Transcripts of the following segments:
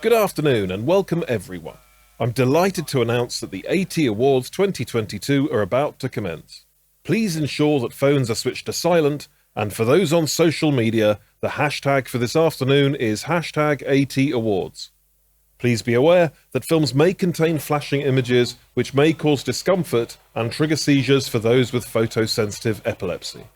Good afternoon and welcome everyone. I'm delighted to announce that the AT Awards 2022 are about to commence. Please ensure that phones are switched to silent, and for those on social media, the hashtag for this afternoon is #ATAwards. Please be aware that films may contain flashing images which may cause discomfort and trigger seizures for those with photosensitive epilepsy.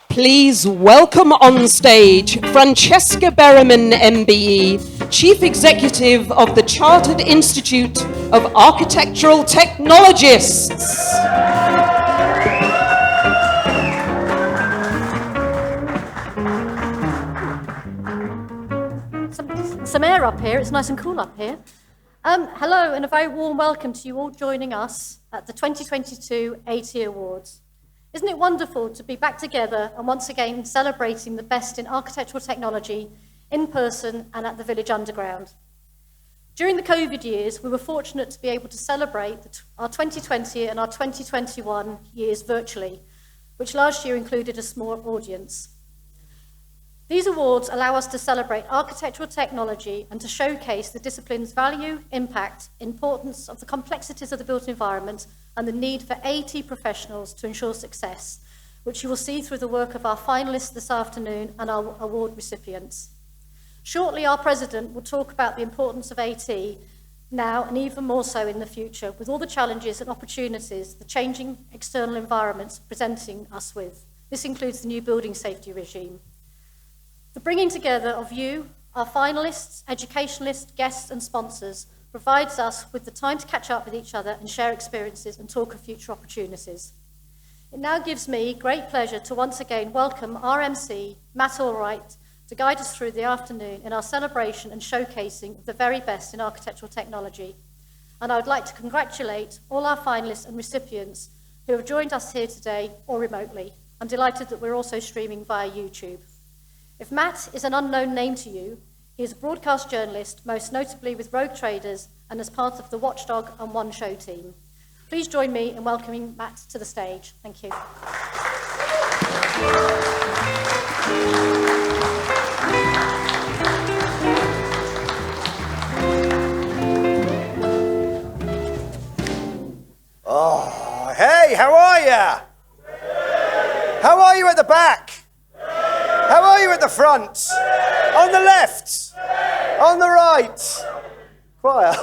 Please welcome on stage Francesca Berriman, MBE, Chief Executive of the Chartered Institute of Architectural Technologists. Some air up here, it's nice and cool up here. Hello and a very warm welcome to you all joining us at the 2022 AT Awards. Isn't it wonderful to be back together and once again celebrating the best in architectural technology in person and at the Village Underground? During the COVID years, we were fortunate to be able to celebrate our 2020 and our 2021 years virtually, which last year included a small audience. These awards allow us to celebrate architectural technology and to showcase the discipline's value, impact, importance of the complexities of the built environment and the need for AT professionals to ensure success, which you will see through the work of our finalists this afternoon and our award recipients. Shortly, our president will talk about the importance of AT now and even more so in the future, with all the challenges and opportunities the changing external environments presenting us with. This includes the new building safety regime. The bringing together of you, our finalists, educationalists, guests and sponsors provides us with the time to catch up with each other and share experiences and talk of future opportunities. It now gives me great pleasure to once again welcome our MC, Matt Allwright, to guide us through the afternoon in our celebration and showcasing of the very best in architectural technology. And I would like to congratulate all our finalists and recipients who have joined us here today or remotely. I'm delighted that we're also streaming via YouTube. If Matt is an unknown name to you, he is a broadcast journalist, most notably with Rogue Traders and as part of the Watchdog and One Show team. Please join me in welcoming Matt to the stage. Thank you. Oh, hey, how are you? How are you at the back? How are you at the front? On the left? On the right? Quiet.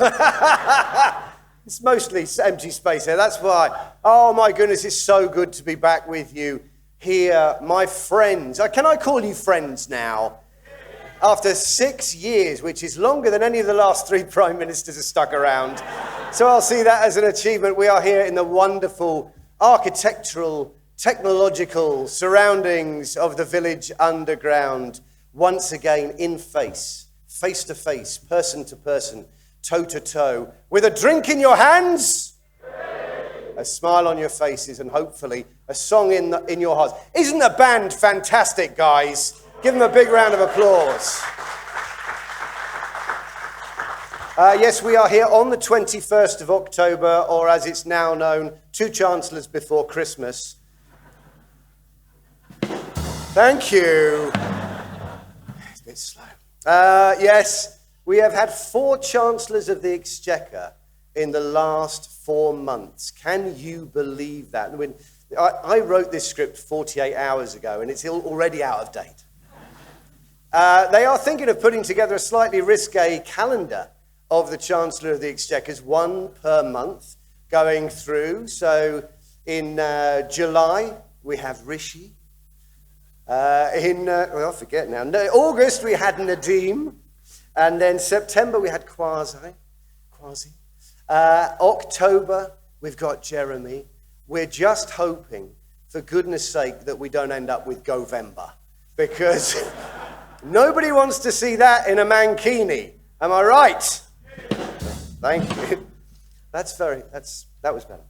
It's mostly empty space here, that's why. Oh my goodness, it's so good to be back with you here, my friends. Can I call you friends now? After 6 years, which is longer than any of the last 3 prime ministers have stuck around. So I'll see that as an achievement. We are here in the wonderful architectural, technological surroundings of the Village Underground. Once again, in face to face, person to person, toe to toe, with a drink in your hands, a smile on your faces, and hopefully a song in your hearts. Isn't the band fantastic, guys? Give them a big round of applause. Yes, we are here on the 21st of October, or as it's now known, 2 chancellors before Christmas. Thank you. It's a bit slow. Yes, we have had 4 chancellors of the Exchequer in the last 4 months. Can you believe that? I wrote this script 48 hours ago, and it's already out of date. They are thinking of putting together a slightly risque calendar of the Chancellor of the Exchequer's, one per month going through. So in July, we have Rishi. I forget now. No, August, we had Nadeem. And then September, we had Quasi. October, we've got Jeremy. We're just hoping, for goodness sake, that we don't end up with Govember. Because nobody wants to see that in a mankini. Am I right? Thank you. That was better.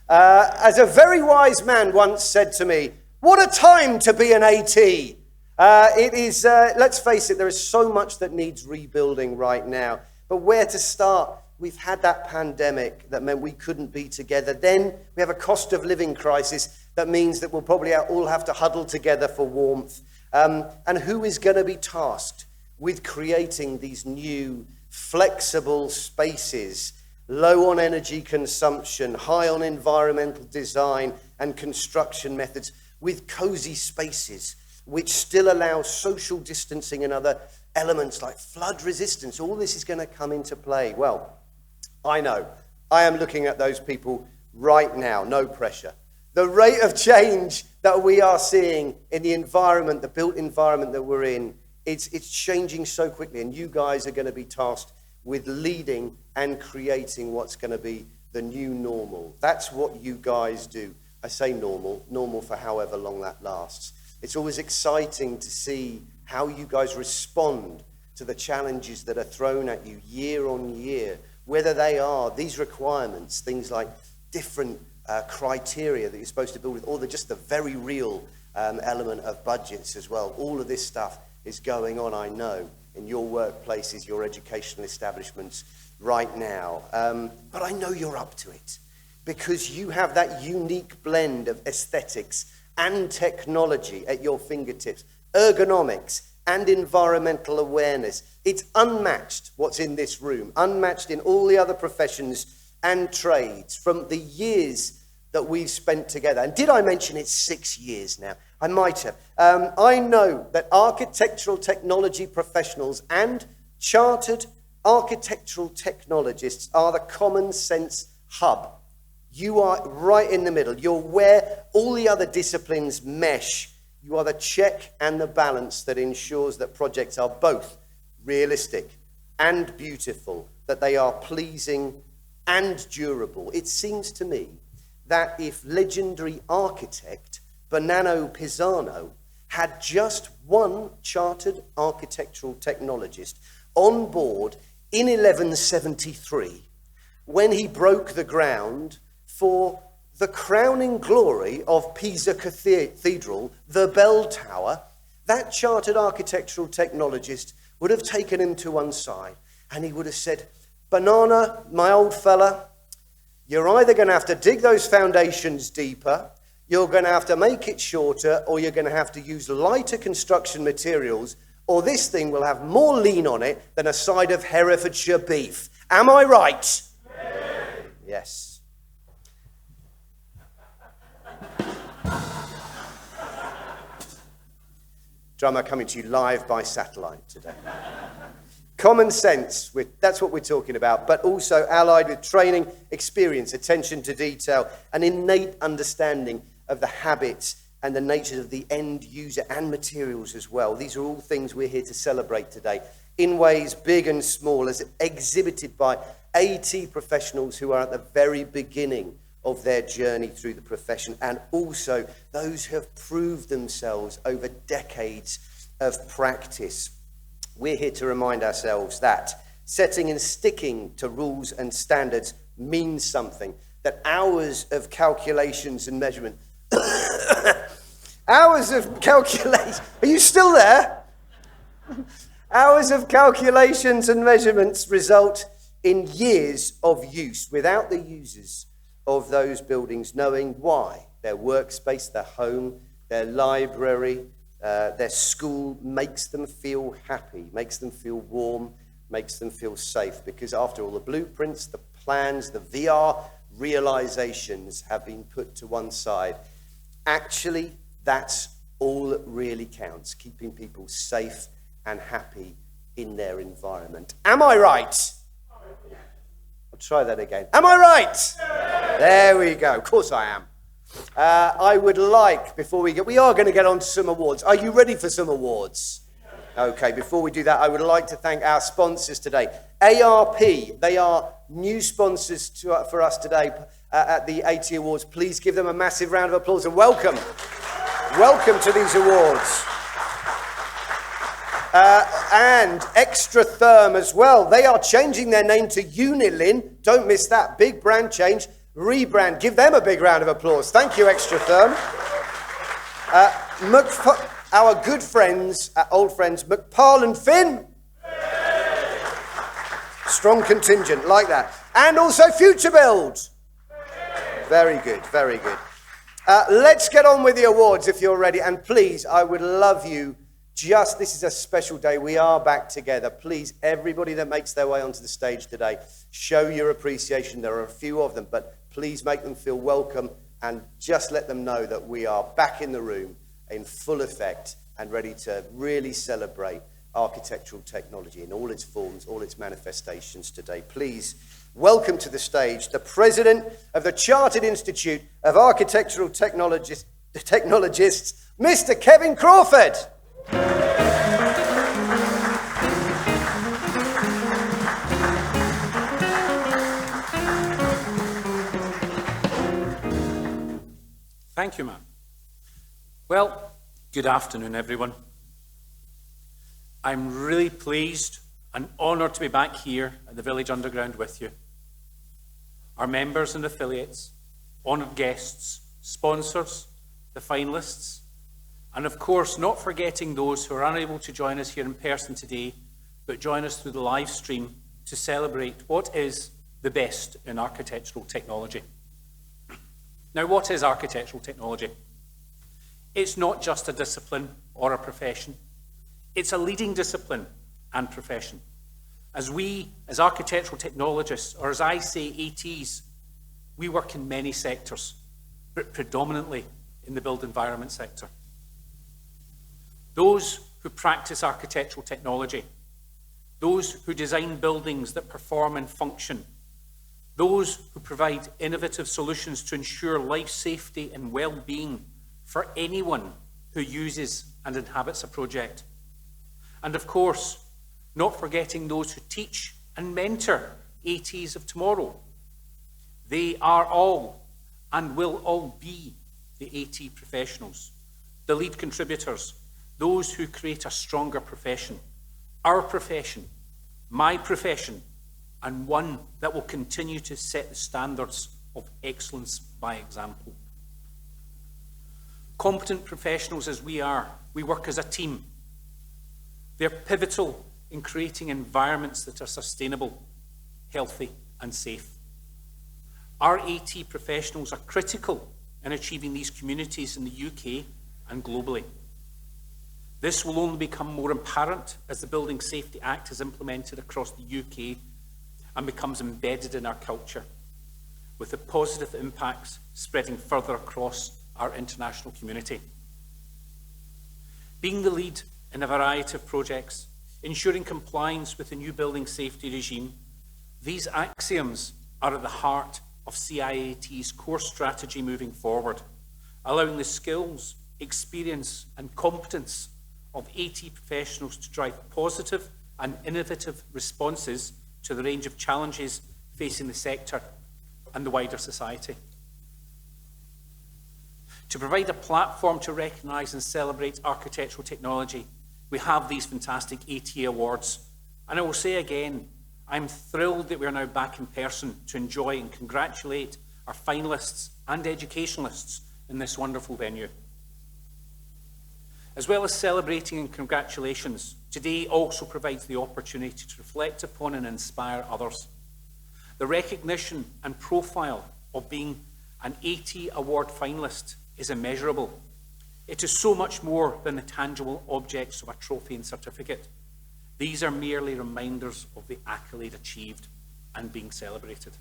As a very wise man once said to me, what a time to be an AT. It is, let's face it, there is so much that needs rebuilding right now. But where to start? We've had that pandemic that meant we couldn't be together. Then we have a cost of living crisis that means that we'll probably all have to huddle together for warmth. And who is going to be tasked with creating these new flexible spaces, low on energy consumption, high on environmental design and construction methods, with cozy spaces which still allow social distancing and other elements like flood resistance? All this is going to come into play. Well, I know. I am looking at those people right now, no pressure. The rate of change that we are seeing in the environment, the built environment that we're in, it's changing so quickly, and you guys are going to be tasked with leading and creating what's going to be the new normal. That's what you guys do. I say normal for however long that lasts. It's always exciting to see how you guys respond to the challenges that are thrown at you year on year, whether they are these requirements, things like different criteria that you're supposed to build with, or just the very real element of budgets as well. All of this stuff is going on, I know, in your workplaces, your educational establishments right now. But I know you're up to it because you have that unique blend of aesthetics and technology at your fingertips, ergonomics and environmental awareness. It's unmatched what's in this room, unmatched in all the other professions and trades from the years that we've spent together. And did I mention it's 6 years now? I might have. I know that architectural technology professionals and chartered architectural technologists are the common sense hub. You are right in the middle. You're where all the other disciplines mesh. You are the check and the balance that ensures that projects are both realistic and beautiful, that they are pleasing and durable. It seems to me that if legendary architect Bernardo Pisano had just one chartered architectural technologist on board in 1173, when he broke the ground for the crowning glory of Pisa Cathedral, the bell tower, that chartered architectural technologist would have taken him to one side and he would have said, Banana, my old fella, you're either going to have to dig those foundations deeper, you're going to have to make it shorter, or you're going to have to use lighter construction materials, or this thing will have more lean on it than a side of Herefordshire beef. Am I right? Yes. Drummer coming to you live by satellite today. Common sense, that's what we're talking about, but also allied with training, experience, attention to detail, an innate understanding of the habits and the nature of the end user and materials as well. These are all things we're here to celebrate today in ways big and small, as exhibited by AT professionals who are at the very beginning of their journey through the profession, and also those who have proved themselves over decades of practice. We're here to remind ourselves that setting and sticking to rules and standards means something, that hours of calculations and measurement, hours of calculation, are you still there? Hours of calculations and measurements result in years of use without the users of those buildings knowing why their workspace, their home, their library, their school makes them feel happy, makes them feel warm, makes them feel safe. Because after all, the blueprints, the plans, the VR realizations have been put to one side. Actually, that's all that really counts, keeping people safe and happy in their environment. Am I right? I'll try that again. Am I right? There we go. Of course I am. I would like, we are going to get on to some awards. Are you ready for some awards? Okay, before we do that, I would like to thank our sponsors today. ARP, they are new sponsors for us today at the AT Awards. Please give them a massive round of applause and welcome. Welcome to these awards. And Extra Therm as well. They are changing their name to Unilin. Don't miss that. Big brand change. Rebrand. Give them a big round of applause. Thank you, Extra Therm. Our good friends, old friends, McParl and Finn. Strong contingent, like that. And also Future Build. Very good, very good. Let's get on with the awards if you're ready. And please, I would love you, this is a special day. We are back together. Please, everybody that makes their way onto the stage today, show your appreciation. There are a few of them, but please make them feel welcome and just let them know that we are back in the room in full effect and ready to really celebrate architectural technology in all its forms, all its manifestations today. Please welcome to the stage the President of the Chartered Institute of Architectural Technologists, Mr. Kevin Crawford. Thank you, ma'am. Well, good afternoon, everyone. I'm really pleased and honoured to be back here at the Village Underground with you. Our members and affiliates, honoured guests, sponsors, the finalists, and of course, not forgetting those who are unable to join us here in person today, but join us through the live stream to celebrate what is the best in architectural technology. Now, what is architectural technology? It's not just a discipline or a profession. It's a leading discipline and profession. As we, as architectural technologists, or as I say, ATs, we work in many sectors, but predominantly in the built environment sector. Those who practice architectural technology, those who design buildings that perform and function, those who provide innovative solutions to ensure life safety and well-being for anyone who uses and inhabits a project. And of course, not forgetting those who teach and mentor ATs of tomorrow. They are all and will all be the AT professionals, the lead contributors, those who create a stronger profession, our profession, my profession, and one that will continue to set the standards of excellence by example. Competent professionals as we are, we work as a team. They're pivotal in creating environments that are sustainable, healthy, and safe. Our AT professionals are critical in achieving these communities in the UK and globally. This will only become more apparent as the Building Safety Act is implemented across the UK and becomes embedded in our culture, with the positive impacts spreading further across our international community. Being the lead in a variety of projects, ensuring compliance with the new building safety regime, these axioms are at the heart of CIAT's core strategy moving forward, allowing the skills, experience and competence of AT professionals to drive positive and innovative responses to the range of challenges facing the sector and the wider society. To provide a platform to recognise and celebrate architectural technology, we have these fantastic AT Awards. And I will say again, I'm thrilled that we are now back in person to enjoy and congratulate our finalists and educationalists in this wonderful venue. As well as celebrating and congratulations, today also provides the opportunity to reflect upon and inspire others. The recognition and profile of being an AT Award finalist is immeasurable. It is so much more than the tangible objects of a trophy and certificate. These are merely reminders of the accolade achieved and being celebrated.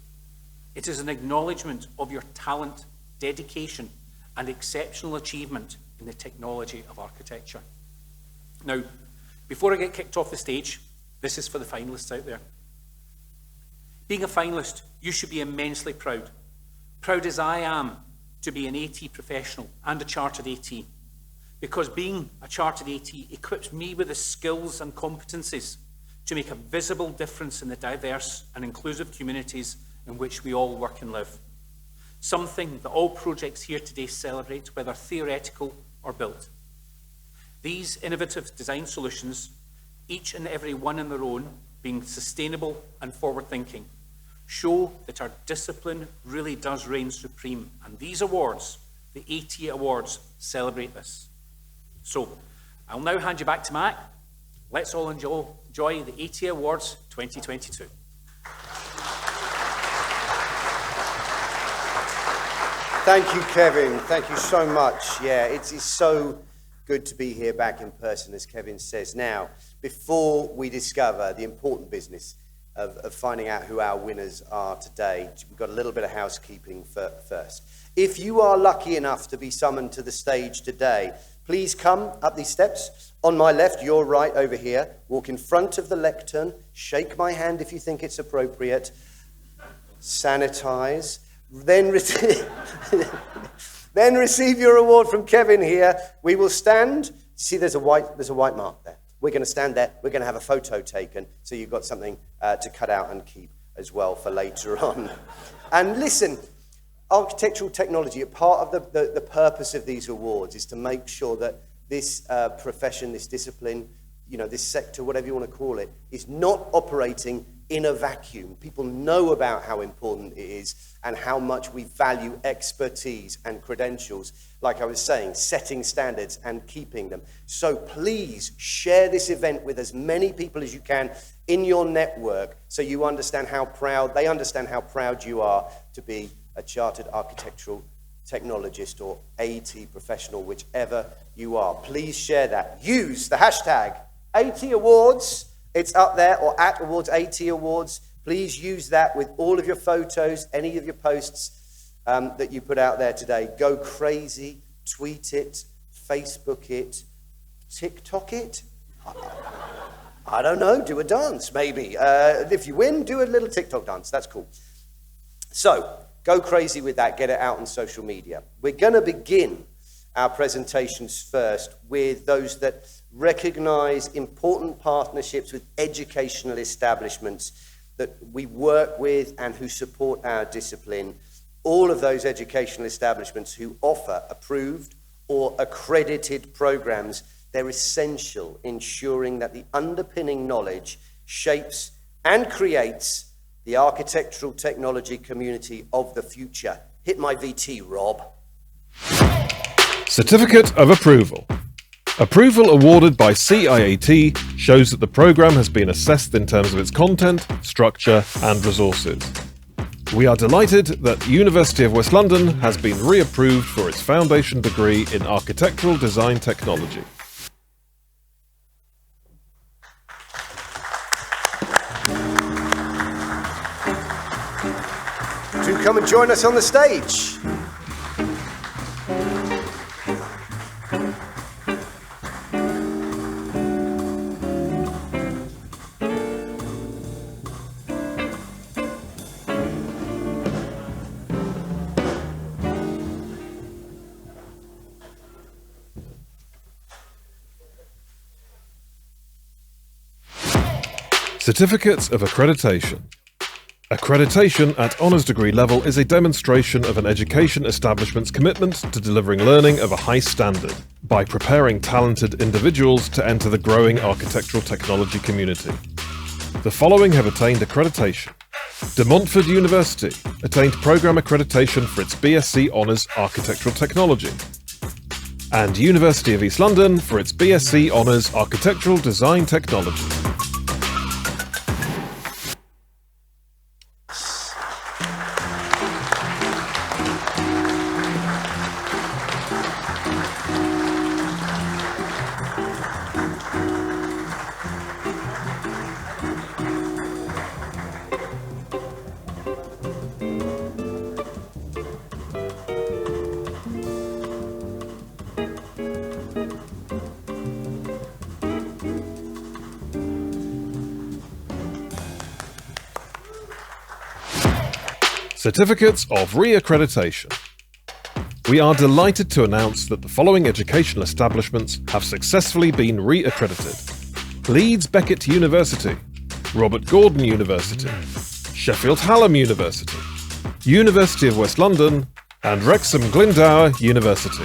It is an acknowledgement of your talent, dedication, and exceptional achievement in the technology of architecture. Now, Before I get kicked off the stage, this is for the finalists out there. Being a finalist, you should be immensely proud. Proud as I am to be an AT professional and a chartered AT. Because being a chartered AT equips me with the skills and competencies to make a visible difference in the diverse and inclusive communities in which we all work and live. Something that all projects here today celebrate, whether theoretical or built. These innovative design solutions, each and every one on their own, being sustainable and forward-thinking, show that our discipline really does reign supreme. And these awards, the AT Awards, celebrate this. So, I'll now hand you back to Matt. Let's all enjoy the AT Awards 2022. Thank you, Kevin. Thank you so much. Yeah, it is so good to be here back in person, as Kevin says. Now, before we discover the important business of finding out who our winners are today, we've got a little bit of housekeeping first. If you are lucky enough to be summoned to the stage today, please come up these steps. On my left, your right over here. Walk in front of the lectern. Shake my hand if you think it's appropriate. Sanitize. Then receive your award from Kevin here. We will stand. See, there's a white mark there. We're going to stand there. We're going to have a photo taken, so you've got something to cut out and keep as well for later on. And listen, architectural technology, a part of the purpose of these awards is to make sure that this profession, this discipline, this sector, whatever you want to call it, is not operating in a vacuum. People know about how important it is and how much we value expertise and credentials, like I was saying, setting standards and keeping them. So please share this event with as many people as you can in your network so they understand how proud you are to be a chartered architectural technologist or AT professional, whichever you are. Please share that. Use the hashtag AT Awards. It's up there, or at Awards, AT Awards. Please use that with all of your photos, any of your posts that you put out there today. Go crazy, tweet it, Facebook it, TikTok it. I don't know, do a dance maybe. If you win, do a little TikTok dance. That's cool. So, go crazy with that. Get it out on social media. We're going to begin our presentations first with those that recognize important partnerships with educational establishments that we work with and who support our discipline. All of those educational establishments who offer approved or accredited programs, they're essential, ensuring that the underpinning knowledge shapes and creates the architectural technology community of the future. Hit my VT, Rob. Certificate of Approval. Approval awarded by CIAT shows that the programme has been assessed in terms of its content, structure and resources. We are delighted that University of West London has been reapproved for its foundation degree in Architectural Design Technology. Do come and join us on the stage. Certificates of Accreditation. Accreditation at honours degree level is a demonstration of an education establishment's commitment to delivering learning of a high standard by preparing talented individuals to enter the growing architectural technology community. The following have attained accreditation. De Montfort University attained programme accreditation for its BSc Honours Architectural Technology, and University of East London for its BSc Honours Architectural Design Technology. Certificates of Reaccreditation. We are delighted to announce that the following educational establishments have successfully been re-accredited. Leeds Beckett University, Robert Gordon University, Sheffield Hallam University, University of West London, and Wrexham Glendower University.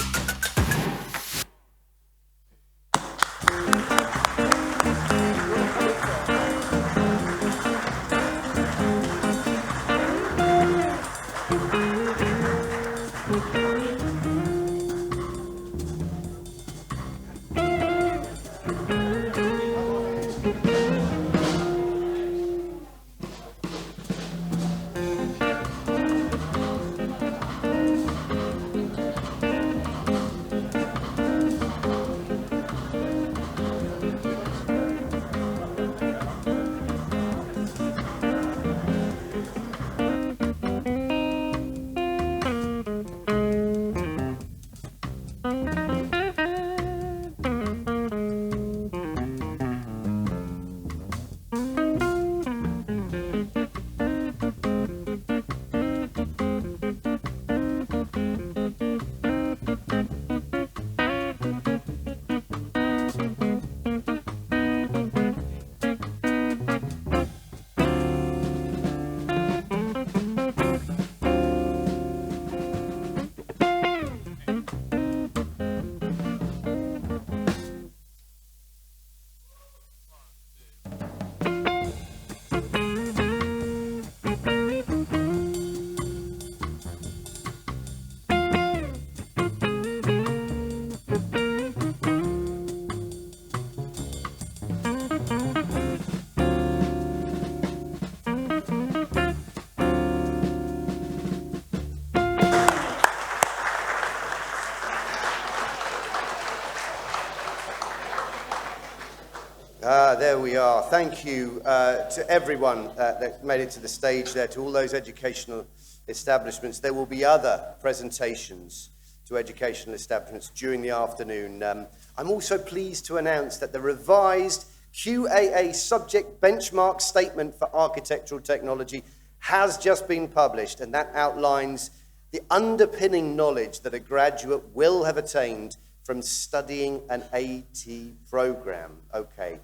There we are. Thank you to everyone that made it to the stage there, to all those educational establishments. There will be other presentations to educational establishments during the afternoon. I'm also pleased to announce that the revised QAA subject benchmark statement for architectural technology has just been published, and that outlines the underpinning knowledge that a graduate will have attained from studying an AT program. Okay.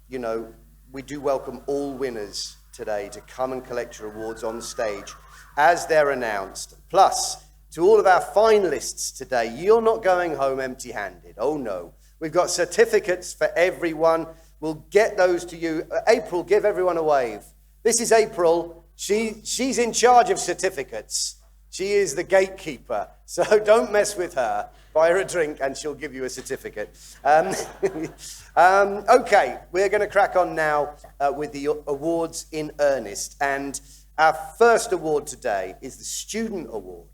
You know, we do welcome all winners today to come and collect your awards on stage as they're announced. Plus, to all of our finalists today, you're not going home empty-handed. Oh no. We've got certificates for everyone. We'll get those to you. April, give everyone a wave. This is April. She's in charge of certificates. She is the gatekeeper. So don't mess with her. Buy her a drink and she'll give you a certificate. Okay, we're going to crack on now with the awards in earnest. And our first award today is the Student Award.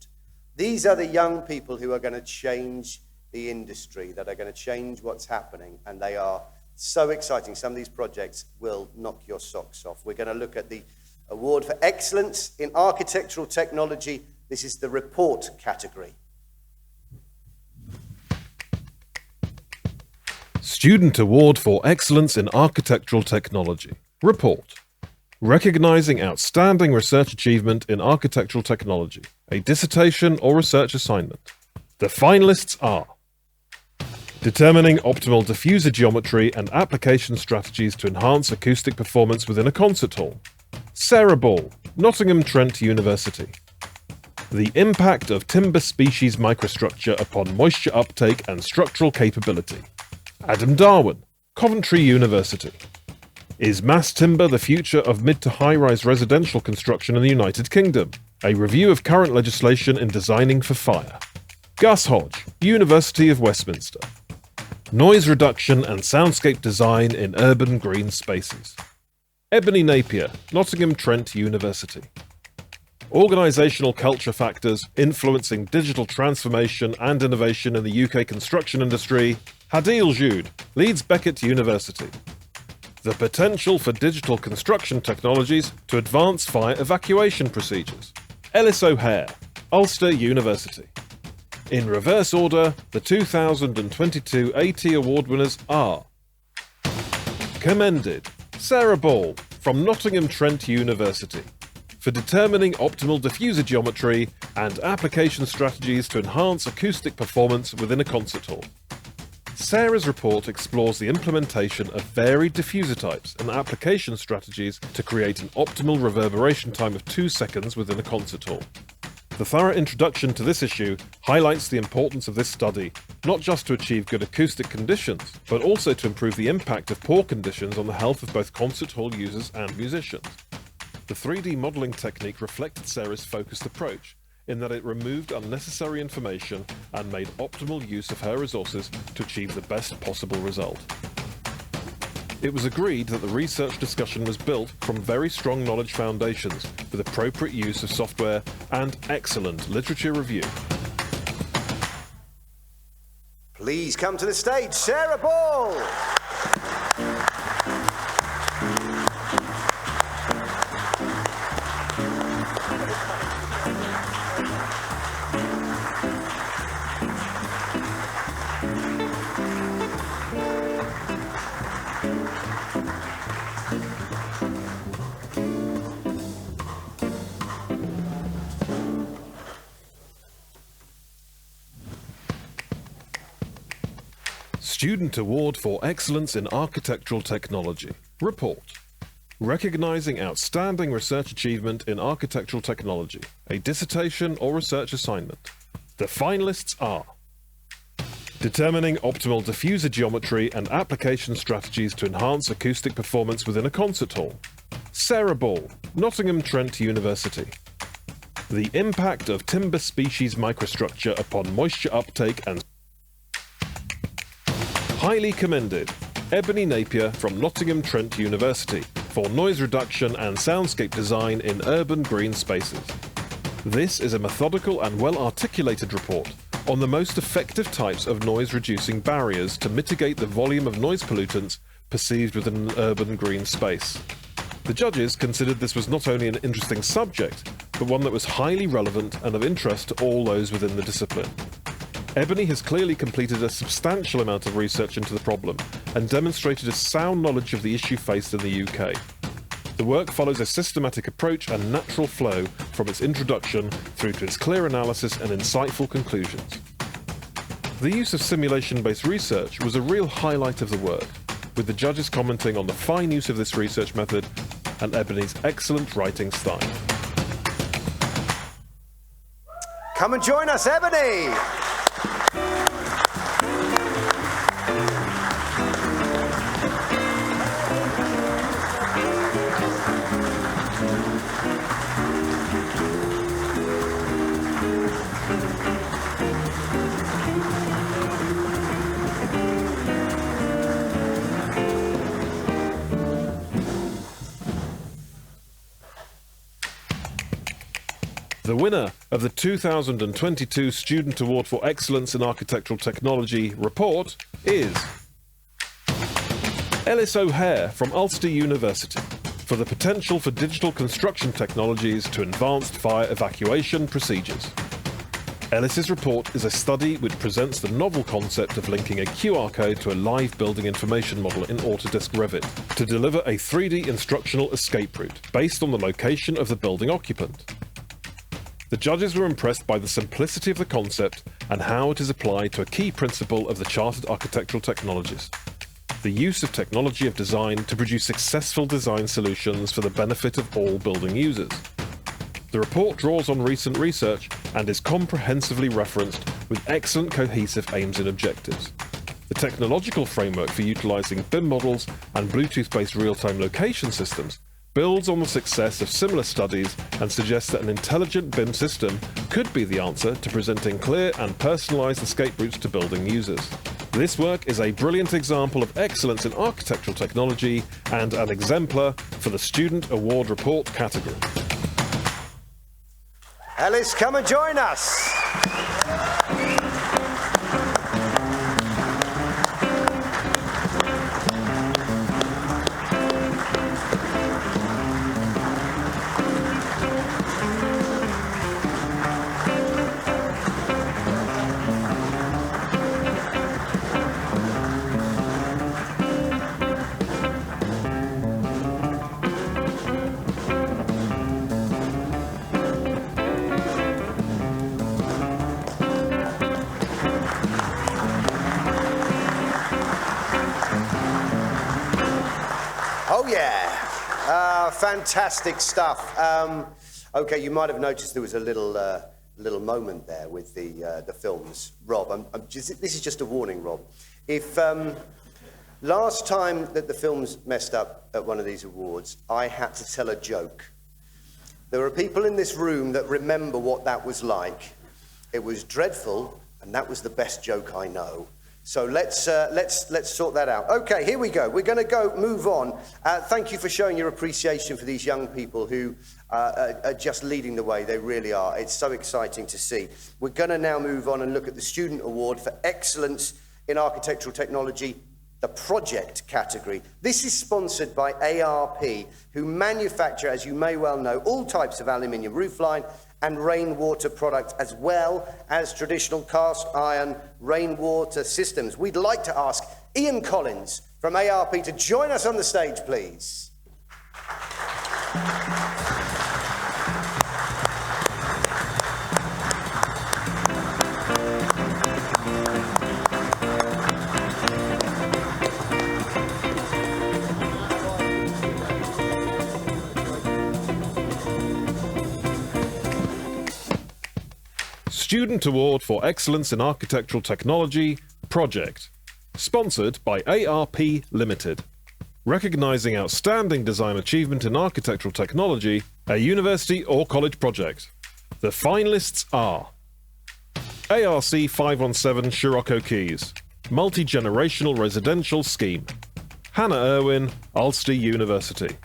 These are the young people who are going to change the industry, that are going to change what's happening. And they are so exciting. Some of these projects will knock your socks off. We're going to look at the Award for Excellence in Architectural Technology. This is the report category. Student Award for Excellence in Architectural Technology. Report. Recognizing outstanding research achievement in architectural technology, a dissertation or research assignment. The finalists are: determining optimal diffuser geometry and application strategies to enhance acoustic performance within a concert hall. Sarah Ball, Nottingham Trent University. The impact of timber species microstructure upon moisture uptake and structural capability. Adam Darwin, Coventry University. Is mass timber the future of mid to high-rise residential construction in the United Kingdom? A review of current legislation in designing for fire. Gus Hodge, University of Westminster. Noise reduction and soundscape design in urban green spaces. Ebony Napier, Nottingham Trent University. Organisational culture factors influencing digital transformation and innovation in the UK construction industry. Hadil Jude, Leeds Beckett University. The potential for digital construction technologies to advance fire evacuation procedures. Ellis O'Hare, Ulster University. In reverse order, the 2022 AT Award winners are: commended, Sarah Ball from Nottingham Trent University. for determining optimal diffuser geometry and application strategies to enhance acoustic performance within a concert hall. Sarah's report explores the implementation of varied diffuser types and application strategies to create an optimal reverberation time of 2 seconds within a concert hall. The thorough introduction to this issue highlights the importance of this study, not just to achieve good acoustic conditions, but also to improve the impact of poor conditions on the health of both concert hall users and musicians. The 3D modelling technique reflected Sarah's focused approach, in that it removed unnecessary information and made optimal use of her resources to achieve the best possible result. It was agreed that the research discussion was built from very strong knowledge foundations, with appropriate use of software and excellent literature review. Please come to the stage, Sarah Ball. Student Award for Excellence in Architectural Technology. Report. Recognizing outstanding research achievement in architectural technology, a dissertation or research assignment. The finalists are: determining optimal diffuser geometry and application strategies to enhance acoustic performance within a concert hall. Sarah Ball, Nottingham Trent University. The impact of timber species microstructure upon moisture uptake and highly commended, Ebony Napier from Nottingham Trent University for noise reduction and soundscape design in urban green spaces. This is a methodical and well-articulated report on the most effective types of noise-reducing barriers to mitigate the volume of noise pollutants perceived within an urban green space. The judges considered this was not only an interesting subject, but one that was highly relevant and of interest to all those within the discipline. Ebony has clearly completed a substantial amount of research into the problem and demonstrated a sound knowledge of the issue faced in the UK. The work follows a systematic approach and natural flow from its introduction through to its clear analysis and insightful conclusions. The use of simulation-based research was a real highlight of the work, with the judges commenting on the fine use of this research method and Ebony's excellent writing style. Come and join us, Ebony! The winner of the 2022 Student Award for Excellence in Architectural Technology report is Ellis O'Hare from Ulster University for the potential for digital construction technologies to advanced fire evacuation procedures. Ellis's report is a study which presents the novel concept of linking a QR code to a live building information model in Autodesk Revit to deliver a 3D instructional escape route based on the location of the building occupant. The judges were impressed by the simplicity of the concept and how it is applied to a key principle of the Chartered Architectural Technologies: the use of technology of design to produce successful design solutions for the benefit of all building users. The report draws on recent research and is comprehensively referenced with excellent cohesive aims and objectives. The technological framework for utilising BIM models and Bluetooth-based real-time location systems builds on the success of similar studies and suggests that an intelligent BIM system could be the answer to presenting clear and personalised escape routes to building users. This work is a brilliant example of excellence in architectural technology and an exemplar for the Student Award Report category. Ellis, come and join us. fantastic stuff. Okay, you might have noticed there was a little moment there with the films. Rob, this is just a warning, Rob. If last time that the films messed up at one of these awards, I had to tell a joke. There are people in this room that remember what that was like. It was dreadful, and that was the best joke I know. So let's sort that out. Okay, here we go. We're going to move on. Thank you for showing your appreciation for these young people who are just leading the way. They really are. It's so exciting to see. We're going to now move on and look at the Student Award for Excellence in Architectural Technology, the project category. This is sponsored by ARP, who manufacture, as you may well know, all types of aluminium roofline and rainwater products, as well as traditional cast iron rainwater systems. We'd like to ask Ian Collins from ARP to join us on the stage, please. Student Award for Excellence in Architectural Technology project, sponsored by ARP Limited. Recognising outstanding design achievement in architectural technology, a university or college project. The finalists are ARC 517 Scirocco Keys, multi-generational residential scheme. Hannah Irwin, Ulster University.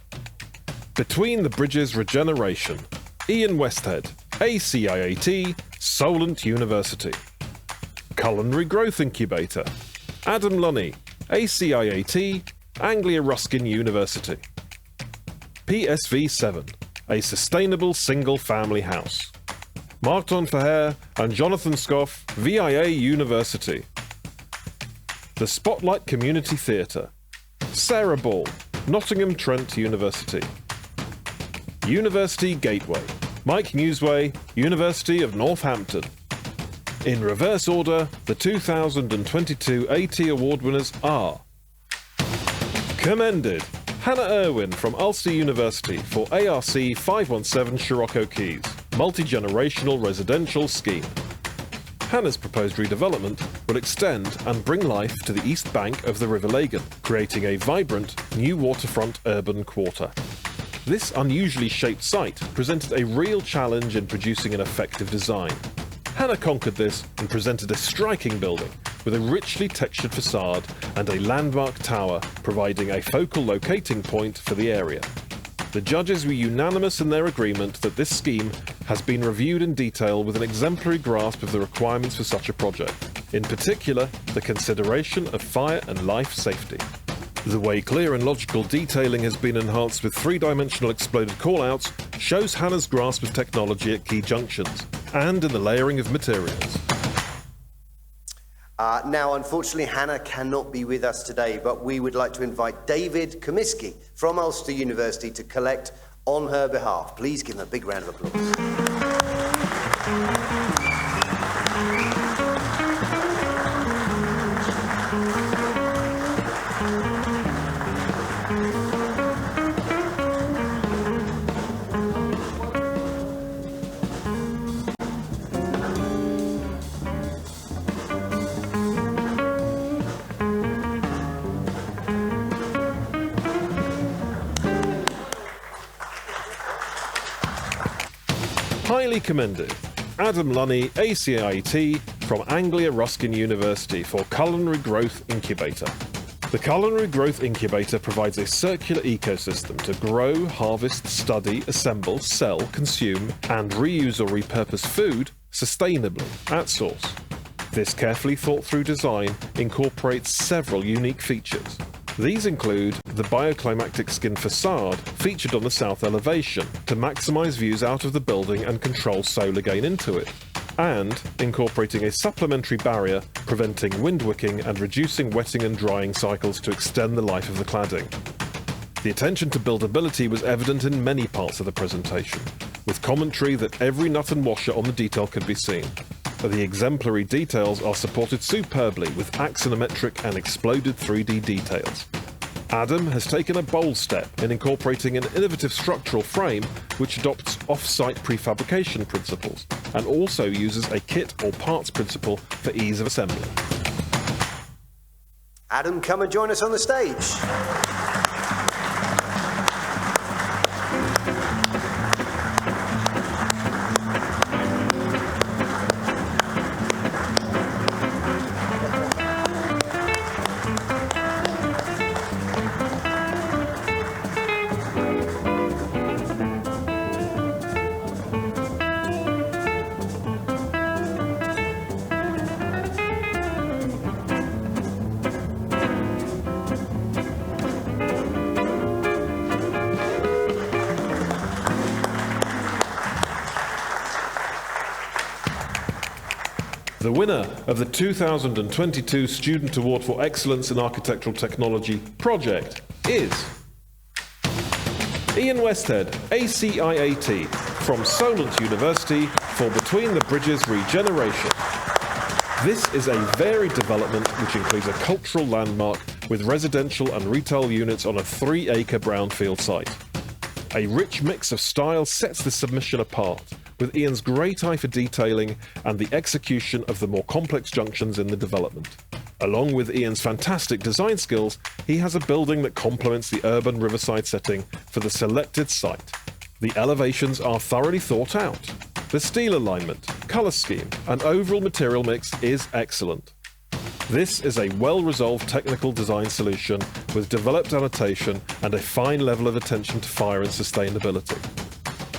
Between the Bridges Regeneration, Ian Westhead, ACIAT, Solent University. Culinary Growth Incubator, Adam Lunny, ACIAT, Anglia Ruskin University. PSV7, a sustainable single-family house. Martin Verheer and Jonathan Scoff, VIA University. The Spotlight Community Theatre, Sarah Ball, Nottingham Trent University. University Gateway, Mike Newsway, University of Northampton. In reverse order, the 2022 AT Award winners are: commended, Hannah Irwin from Ulster University for ARC 517 Scirocco Keys, multi-generational residential scheme. Hannah's proposed redevelopment will extend and bring life to the east bank of the River Lagan, creating a vibrant new waterfront urban quarter. This unusually shaped site presented a real challenge in producing an effective design. Hannah conquered this and presented a striking building with a richly textured facade and a landmark tower providing a focal locating point for the area. The judges were unanimous in their agreement that this scheme has been reviewed in detail with an exemplary grasp of the requirements for such a project, in particular the consideration of fire and life safety. The way clear and logical detailing has been enhanced with three-dimensional exploded callouts shows Hannah's grasp of technology at key junctions and in the layering of materials. Now, unfortunately, Hannah cannot be with us today, but we would like to invite David Comiskey from Ulster University to collect on her behalf. Please give him a big round of applause. Highly commended, Adam Lunny, ACIT, from Anglia Ruskin University for Culinary Growth Incubator. The Culinary Growth Incubator provides a circular ecosystem to grow, harvest, study, assemble, sell, consume, and reuse or repurpose food sustainably at source. This carefully thought-through design incorporates several unique features. These include the bioclimactic skin facade featured on the south elevation to maximise views out of the building and control solar gain into it, and incorporating a supplementary barrier preventing wind wicking and reducing wetting and drying cycles to extend the life of the cladding. The attention to buildability was evident in many parts of the presentation, with commentary that every nut and washer on the detail could be seen. The exemplary details are supported superbly with axonometric and exploded 3D details. Adam has taken a bold step in incorporating an innovative structural frame which adopts off-site prefabrication principles and also uses a kit or parts principle for ease of assembly. Adam, come and join us on the stage. The winner of the 2022 Student Award for Excellence in Architectural Technology project is Ian Westhead, ACIAT, from Solent University for Between the Bridges Regeneration. This is a varied development which includes a cultural landmark with residential and retail units on a 3-acre brownfield site. A rich mix of styles sets this submission apart, with Ian's great eye for detailing and the execution of the more complex junctions in the development. Along with Ian's fantastic design skills, he has a building that complements the urban riverside setting for the selected site. The elevations are thoroughly thought out. The steel alignment, colour scheme, and overall material mix is excellent. This is a well-resolved technical design solution with developed annotation and a fine level of attention to fire and sustainability.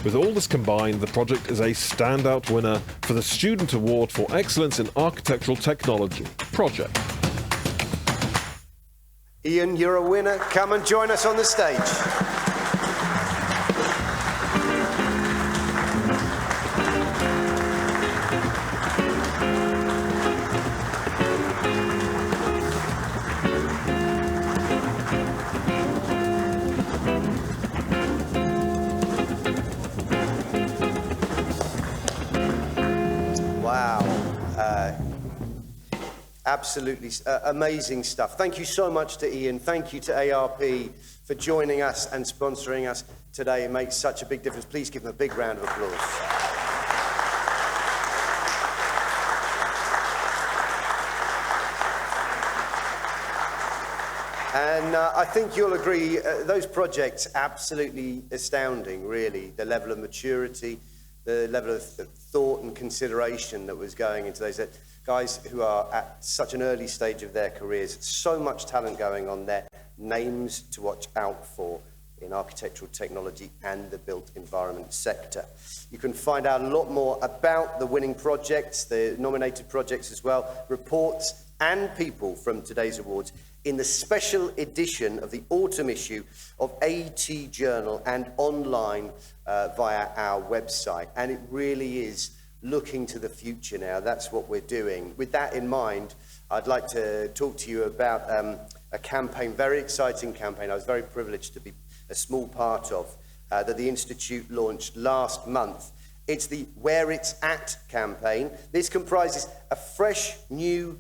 With all this combined, the project is a standout winner for the Student Award for Excellence in Architectural Technology project. Ian, you're a winner. Come and join us on the stage. Absolutely amazing stuff. Thank you so much to Ian. Thank you to ARP for joining us and sponsoring us today. It makes such a big difference. Please give them a big round of applause. And I think you'll agree, those projects absolutely astounding, really. The level of maturity, the level of thought and consideration that was going into those. Guys who are at such an early stage of their careers, so much talent going on there, names to watch out for in architectural technology and the built environment sector. You can find out a lot more about the winning projects, the nominated projects as well, reports and people from today's awards in the special edition of the autumn issue of AT Journal and online via our website. And it really is looking to the future now. That's what we're doing. With that in mind, I'd like to talk to you about a campaign, very exciting campaign I was very privileged to be a small part of, that the Institute launched last month. It's the Where It's At campaign. This comprises a fresh, new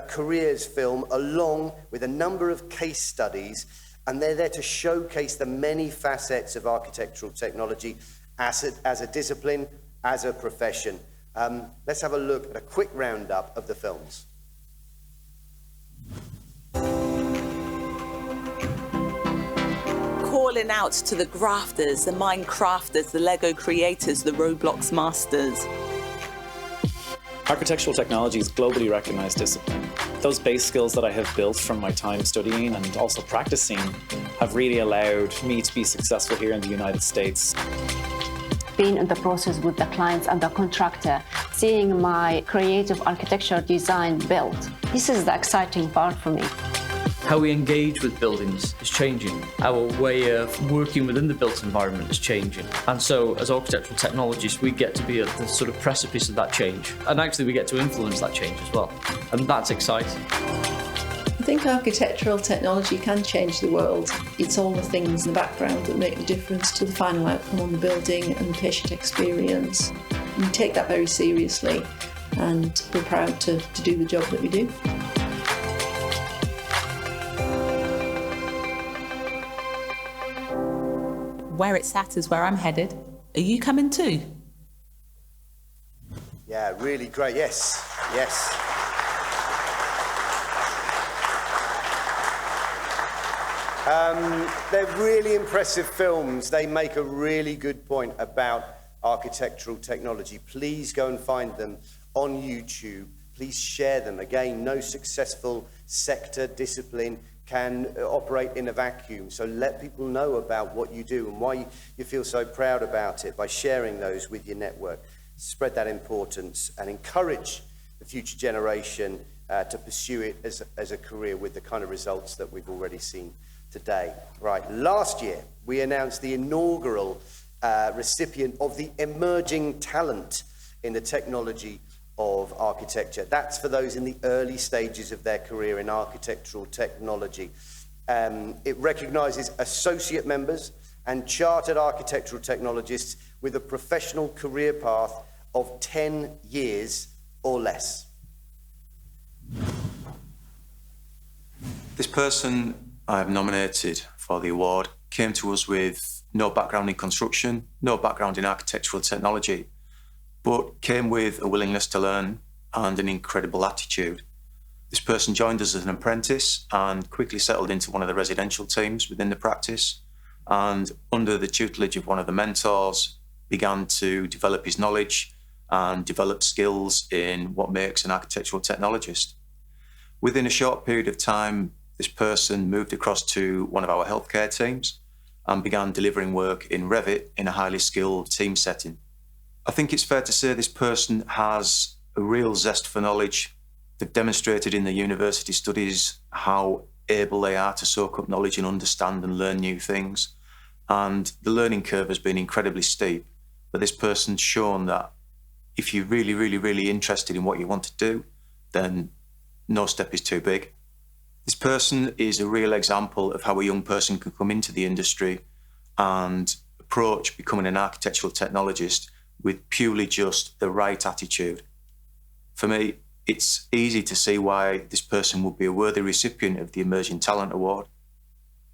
careers film along with a number of case studies, and they're there to showcase the many facets of architectural technology as a discipline, as a profession. Let's have a look at a quick roundup of the films. Calling out to the grafters, the Minecrafters, the Lego creators, the Roblox masters. Architectural technology is a globally recognized discipline. Those base skills that I have built from my time studying and also practicing have really allowed me to be successful here in the United States. Being in the process with the clients and the contractor, seeing my creative architecture design built. This is the exciting part for me. How we engage with buildings is changing. Our way of working within the built environment is changing. And so as architectural technologists, we get to be at the sort of precipice of that change. And actually we get to influence that change as well. And that's exciting. I think architectural technology can change the world. It's all the things in the background that make the difference to the final outcome on the building and the patient experience. We take that very seriously and we're proud to do the job that we do. where it's at is where I'm headed. Are you coming too? Yeah, really great. Yes, yes. They're really impressive films. They make a really good point about architectural technology. Please go and find them on YouTube. Please share them. Again, no successful sector, discipline can operate in a vacuum. So let people know about what you do and why you feel so proud about it by sharing those with your network. Spread that importance and encourage the future generation to pursue it as a career with the kind of results that we've already seen today. Right, last year we announced the inaugural recipient of the Emerging Talent in the Technology of Architecture. That's for those in the early stages of their career in architectural technology. It recognises associate members and chartered architectural technologists with a professional career path of 10 years or less. This person I have nominated for the award came to us with no background in construction, no background in architectural technology, but came with a willingness to learn and an incredible attitude. This person joined us as an apprentice and quickly settled into one of the residential teams within the practice, and under the tutelage of one of the mentors, began to develop his knowledge and develop skills in what makes an architectural technologist. Within a short period of time, this person moved across to one of our healthcare teams and began delivering work in Revit in a highly skilled team setting. I think it's fair to say this person has a real zest for knowledge. They've demonstrated in their university studies how able they are to soak up knowledge and understand and learn new things. And the learning curve has been incredibly steep. But this person's shown that if you're really, really, really interested in what you want to do, then no step is too big. This person is a real example of how a young person can come into the industry and approach becoming an architectural technologist with purely just the right attitude. For me, it's easy to see why this person would be a worthy recipient of the Emerging Talent Award.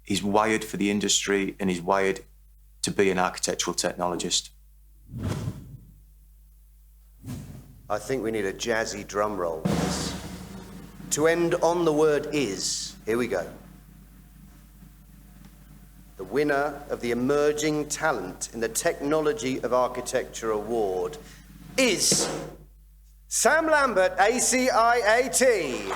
He's wired for the industry and he's wired to be an architectural technologist. I think we need a jazzy drum roll for this. To end on the word is, here we go. The winner of the Emerging Talent in the Technology of Architecture Award is Sam Lambert, ACIAT.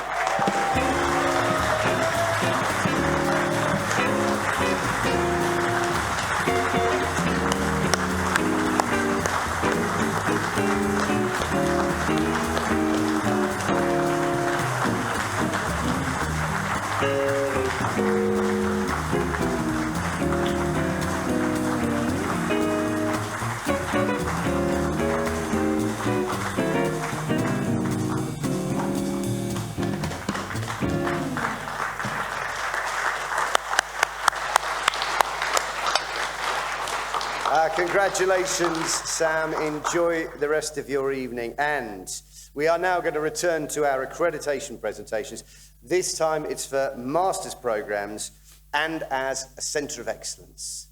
Congratulations, Sam. Enjoy the rest of your evening. And we are now going to return to our accreditation presentations. This time it's for master's programs and as a centre of excellence.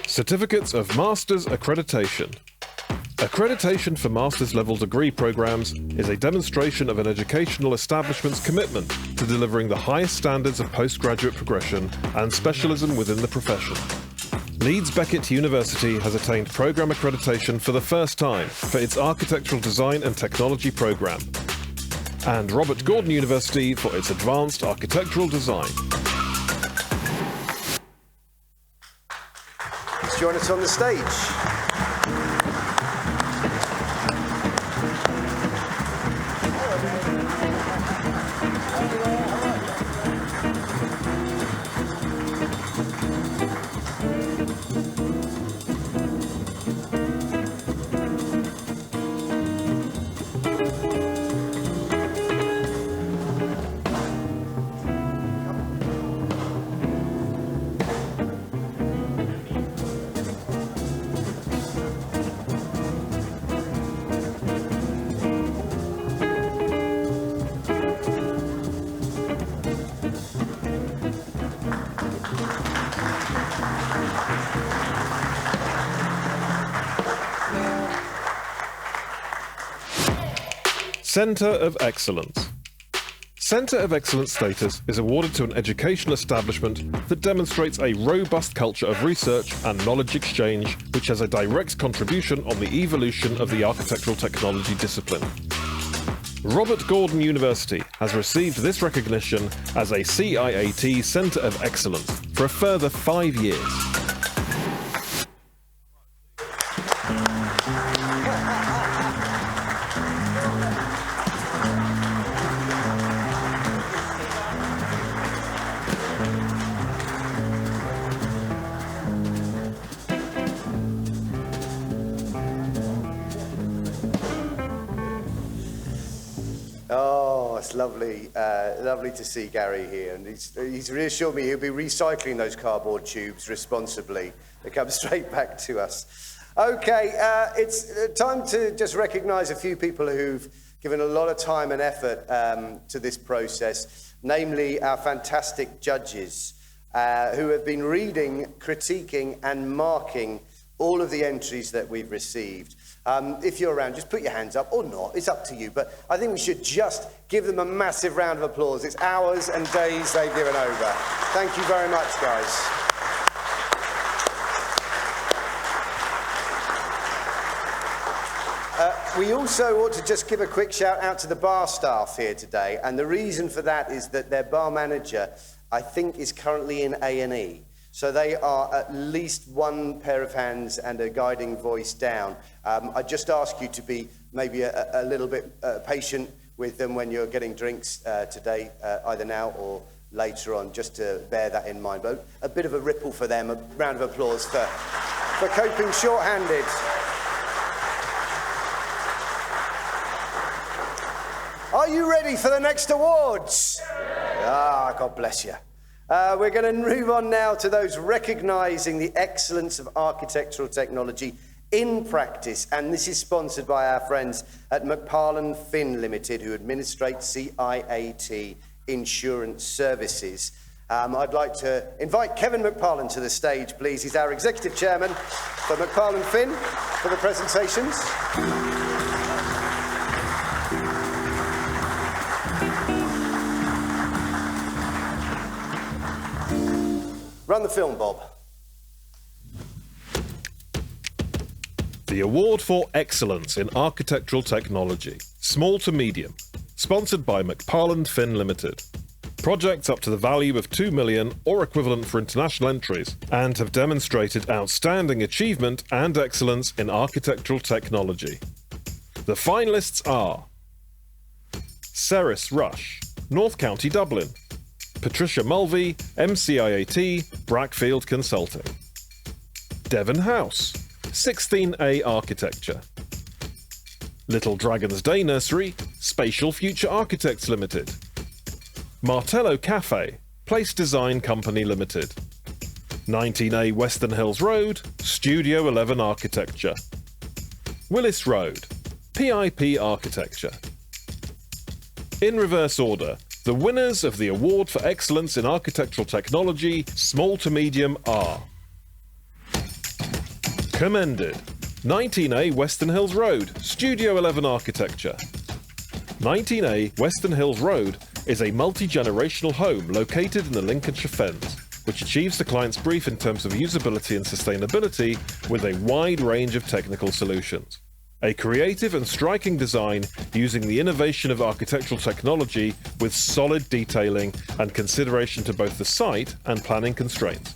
Certificates of Master's Accreditation. Accreditation for master's level degree programs is a demonstration of an educational establishment's commitment to delivering the highest standards of postgraduate progression and specialism within the profession. Leeds Beckett University has attained programme accreditation for the first time for its Architectural Design and Technology programme, and Robert Gordon University for its Advanced Architectural Design. Please join us on the stage. Centre of Excellence. Centre of Excellence status is awarded to an educational establishment that demonstrates a robust culture of research and knowledge exchange which has a direct contribution on the evolution of the architectural technology discipline. Robert Gordon University has received this recognition as a CIAT Centre of Excellence for a further 5 years. Oh, it's lovely, lovely to see Gary here, and he's reassured me he'll be recycling those cardboard tubes responsibly. They come straight back to us. Okay, it's time to just recognise a few people who've given a lot of time and effort to this process, namely our fantastic judges who have been reading, critiquing and marking all of the entries that we've received. If you're around, just put your hands up, or not, it's up to you. But I think we should just give them a massive round of applause. It's hours and days they've given over. Thank you very much, guys. We also ought to just give a quick shout out to the bar staff here today. And the reason for that is that their bar manager, I think, is currently in A&E. So they are at least one pair of hands and a guiding voice down. I just ask you to be maybe a little bit patient with them when you're getting drinks today, either now or later on, just to bear that in mind. But a bit of a ripple for them, a round of applause for coping short-handed. Are you ready for the next awards? Ah, God bless you. We're going to move on now to those recognising the excellence of architectural technology in practice, and this is sponsored by our friends at McParland Finn Limited, who administrate CIAT Insurance Services. I'd like to invite Kevin McParland to the stage, please. He's our Executive Chairman for McParland Finn for the presentations. Run the film, Bob. The Award for Excellence in Architectural Technology, Small to Medium, sponsored by McParland Finn Limited. Projects up to the value of 2 million or equivalent for international entries, and have demonstrated outstanding achievement and excellence in architectural technology. The finalists are Ceres Rush, North County, Dublin. Patricia Mulvey, MCIAT, Brackfield Consulting. Devon House, 16A Architecture. Little Dragon's Day Nursery, Spatial Future Architects Limited. Martello Cafe, Place Design Company Limited. 19A Western Hills Road, Studio 11 Architecture. Willis Road, PIP Architecture. In reverse order, the winners of the Award for Excellence in Architectural Technology, Small to Medium, are Commended, 19A Western Hills Road, Studio 11 Architecture. 19A Western Hills Road is a multi-generational home located in the Lincolnshire Fens, which achieves the client's brief in terms of usability and sustainability with a wide range of technical solutions. A creative and striking design using the innovation of architectural technology with solid detailing and consideration to both the site and planning constraints.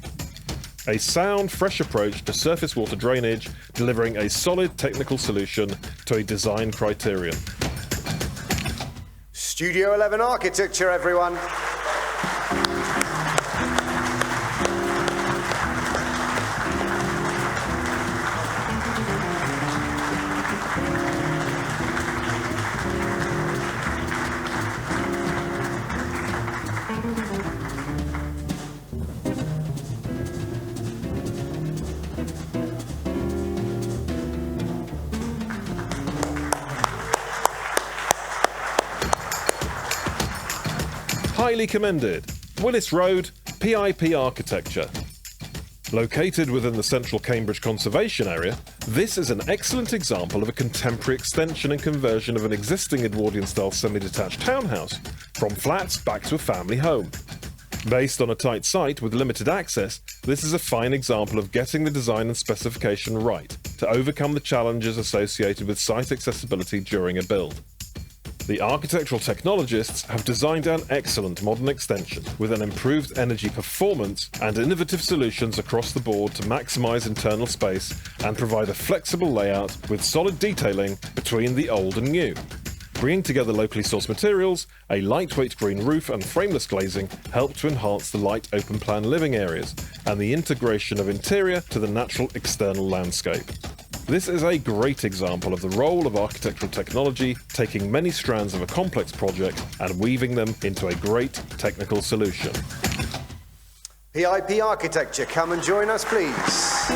A sound, fresh approach to surface water drainage, delivering a solid technical solution to a design criterion. Studio 11 Architecture, everyone. Highly commended, Willis Road, PIP Architecture. Located within the central Cambridge Conservation Area, This is an excellent example of a contemporary extension and conversion of an existing Edwardian-style semi-detached townhouse from flats back to a family home. Based on a tight site with limited access, this is a fine example of getting the design and specification right to overcome the challenges associated with site accessibility during a build. The architectural technologists have designed an excellent modern extension with an improved energy performance and innovative solutions across the board to maximise internal space and provide a flexible layout with solid detailing between the old and new. Bringing together locally sourced materials, a lightweight green roof and frameless glazing help to enhance the light open plan living areas and the integration of interior to the natural external landscape. This is a great example of the role of architectural technology taking many strands of a complex project and weaving them into a great technical solution. PIP Architecture, come and join us, please.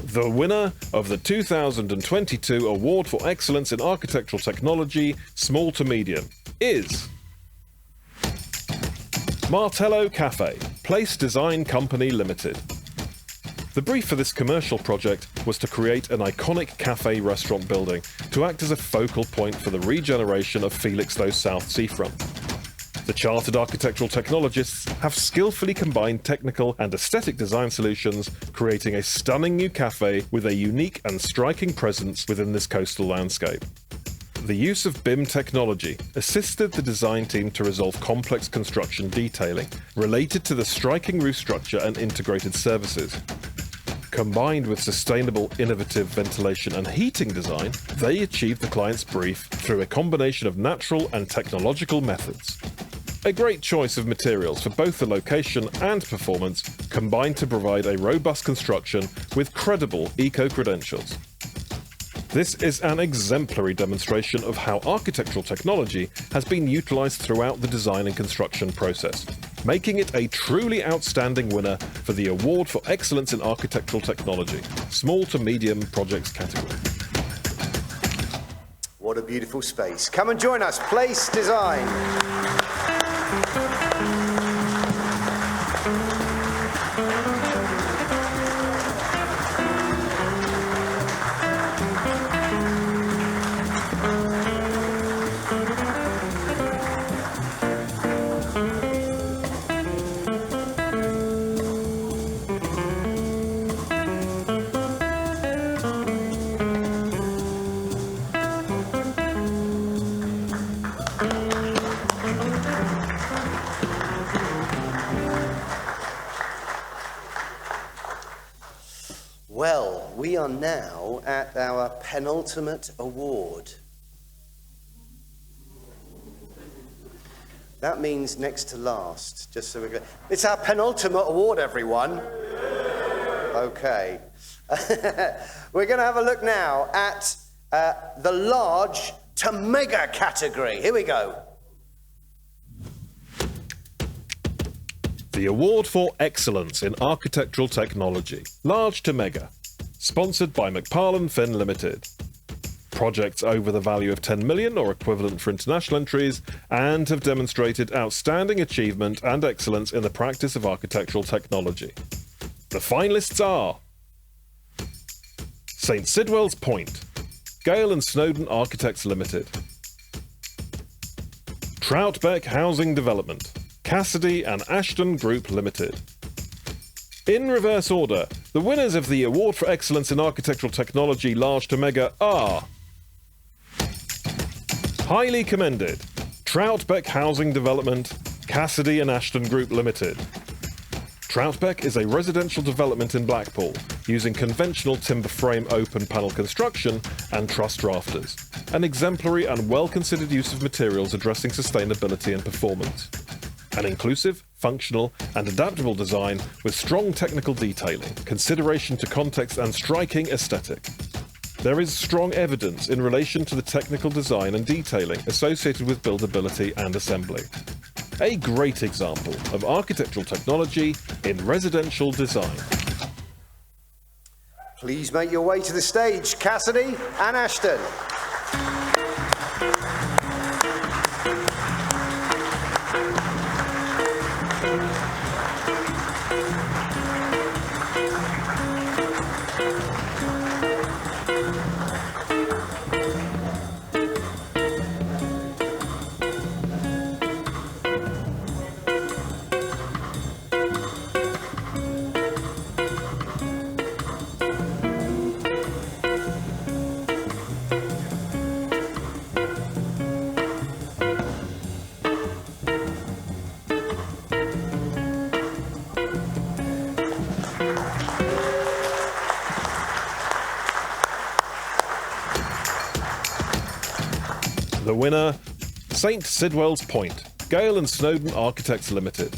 The winner of the 2022 Award for Excellence in Architectural Technology, Small to Medium, is Martello Cafe, Place Design Company Limited. The brief for this commercial project was to create an iconic cafe restaurant building to act as a focal point for the regeneration of Felixstowe South seafront. The chartered architectural technologists have skillfully combined technical and aesthetic design solutions, creating a stunning new cafe with a unique and striking presence within this coastal landscape. The use of BIM technology assisted the design team to resolve complex construction detailing related to the striking roof structure and integrated services. Combined with sustainable, innovative ventilation and heating design, they achieved the client's brief through a combination of natural and technological methods. A great choice of materials for both the location and performance combined to provide a robust construction with credible eco-credentials. This is an exemplary demonstration of how architectural technology has been utilised throughout the design and construction process, making it a truly outstanding winner for the Award for Excellence in Architectural Technology, Small to Medium Projects category. What a beautiful space. Come and join us, Place Design. Well, we are now at our penultimate award. That means next to last, just so we're clear. It's our penultimate award, everyone. Okay. We're going to have a look now at the large to mega category. Here we go. The Award for Excellence in Architectural Technology, Large to Mega, sponsored by McParlin Finn Limited. Projects over the value of 10 million or equivalent for international entries and have demonstrated outstanding achievement and excellence in the practice of architectural technology. The finalists are St Sidwell's Point, Gale and Snowden Architects Limited, Troutbeck Housing Development, Cassidy and Ashton Group Limited. In reverse order, the winners of the Award for Excellence in Architectural Technology Large to Mega are highly commended, Troutbeck Housing Development, Cassidy and Ashton Group Limited. Troutbeck is a residential development in Blackpool using conventional timber frame open panel construction and truss rafters, an exemplary and well-considered use of materials addressing sustainability and performance. An inclusive, functional and adaptable design with strong technical detailing, consideration to context and striking aesthetic. there is strong evidence in relation to the technical design and detailing associated with buildability and assembly. A great example of architectural technology in residential design. Please make your way to the stage, Cassidy and Ashton. The winner, St Sidwell's Point, Gale and Snowdon Architects Limited.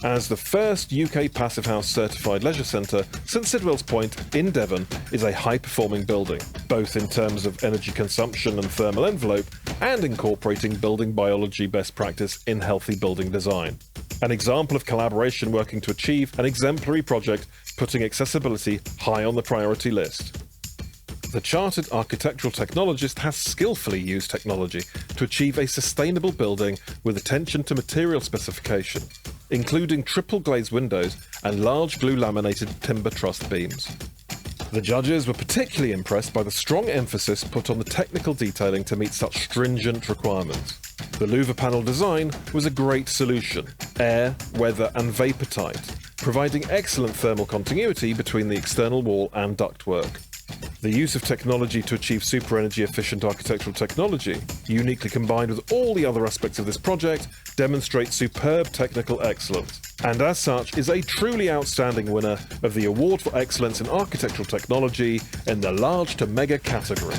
As the first UK Passive House certified leisure centre, St Sidwell's Point in Devon is a high-performing building, both in terms of energy consumption and thermal envelope, and incorporating building biology best practice in healthy building design. An example of collaboration working to achieve an exemplary project, putting accessibility high on the priority list. The chartered architectural technologist has skillfully used technology to achieve a sustainable building with attention to material specification, including triple glazed windows and large glue laminated timber truss beams. The judges were particularly impressed by the strong emphasis put on the technical detailing to meet such stringent requirements. The louver panel design was a great solution, air, weather and vapour tight, providing excellent thermal continuity between the external wall and ductwork. The use of technology to achieve super energy efficient architectural technology, uniquely combined with all the other aspects of this project, demonstrates superb technical excellence, and as such is a truly outstanding winner of the Award for Excellence in Architectural Technology in the large to mega category.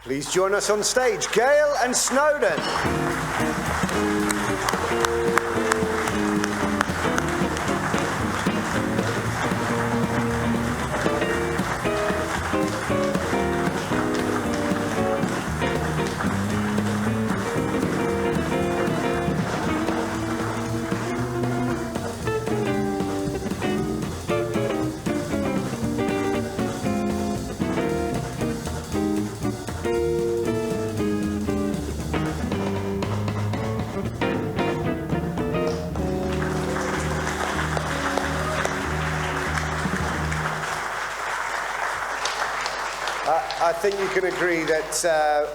Please join us on stage, Gale and Snowdon. I think you can agree that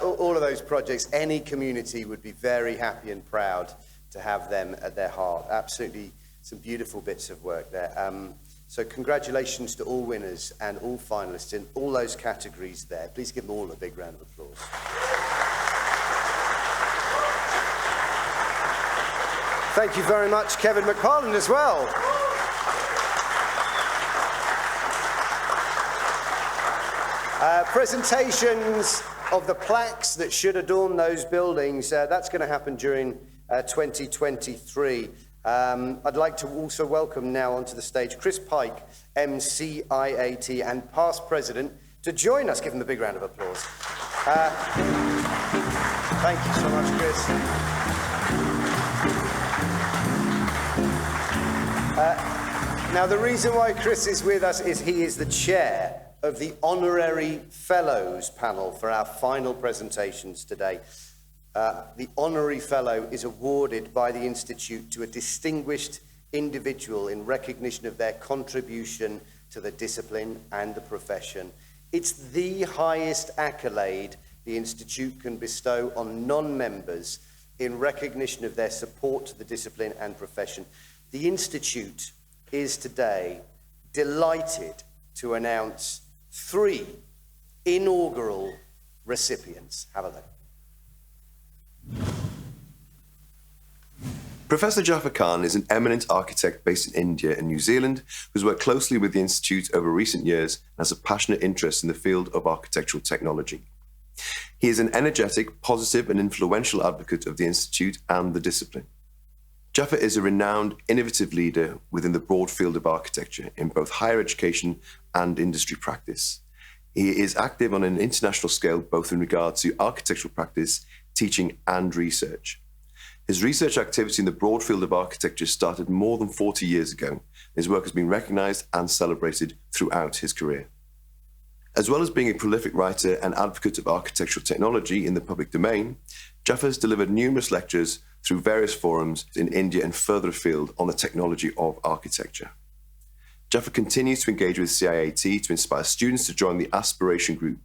all of those projects, any community would be very happy and proud to have them at their heart. Absolutely some beautiful bits of work there. So congratulations to all winners and all finalists in all those categories there. Please give them all a big round of applause. Thank you very much, Kevin McFarland, as well. Presentations of the plaques that should adorn those buildings, that's going to happen during 2023. I'd like to also welcome now onto the stage Chris Pike, MCIAT and past president, to join us. Give him a big round of applause. Thank you so much, Chris. Now, the reason why Chris is with us is he is the chair of the Honorary Fellows panel for our final presentations today. The Honorary Fellow is awarded by the Institute to a distinguished individual in recognition of their contribution to the discipline and the profession. It's the highest accolade the Institute can bestow on non-members in recognition of their support to the discipline and profession. The Institute is today delighted to announce 3 inaugural recipients. Have a look. Professor Jafar Khan is an eminent architect based in India and New Zealand who's worked closely with the Institute over recent years and has a passionate interest in the field of architectural technology. He is an energetic, positive and influential advocate of the Institute and the discipline. Jafar is a renowned, innovative leader within the broad field of architecture in both higher education and industry practice. He is active on an international scale, both in regard to architectural practice, teaching and research. His research activity in the broad field of architecture started more than 40 years ago. His work has been recognised and celebrated throughout his career. As well as being a prolific writer and advocate of architectural technology in the public domain, Jaffa has delivered numerous lectures through various forums in India and further afield on the technology of architecture. Jaffa continues to engage with CIAT to inspire students to join the Aspiration Group.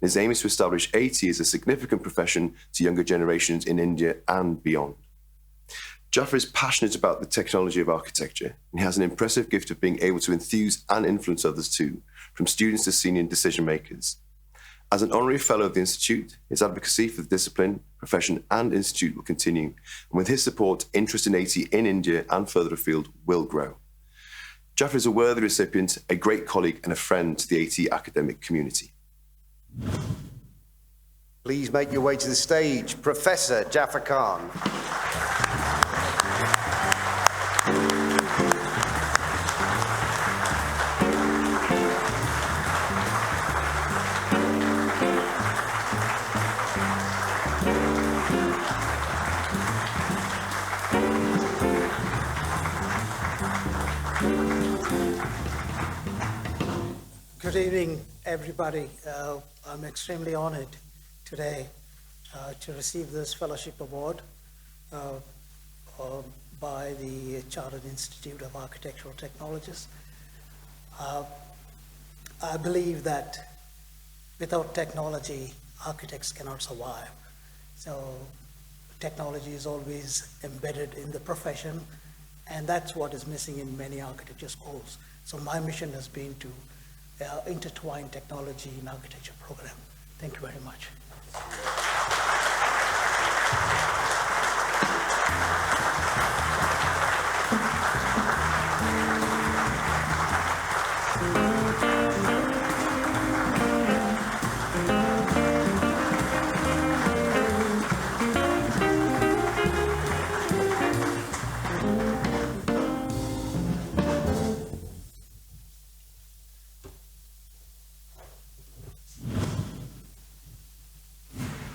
His aim is to establish AT as a significant profession to younger generations in India and beyond. Jaffa is passionate about the technology of architecture, and he has an impressive gift of being able to enthuse and influence others too, from students to senior decision makers. As an honorary fellow of the Institute, his advocacy for the discipline, profession and institute will continue, and with his support, interest in AT in India and further afield will grow. Jaffa is a worthy recipient, a great colleague and a friend to the AT academic community. Please make your way to the stage, Professor Jaffa Khan. Good evening, everybody. I'm extremely honored today to receive this fellowship award by the Chartered Institute of Architectural Technologists. I believe that without technology, architects cannot survive. So technology is always embedded in the profession, and that's what is missing in many architecture schools. So my mission has been to intertwine technology in architecture program. Thank you very much.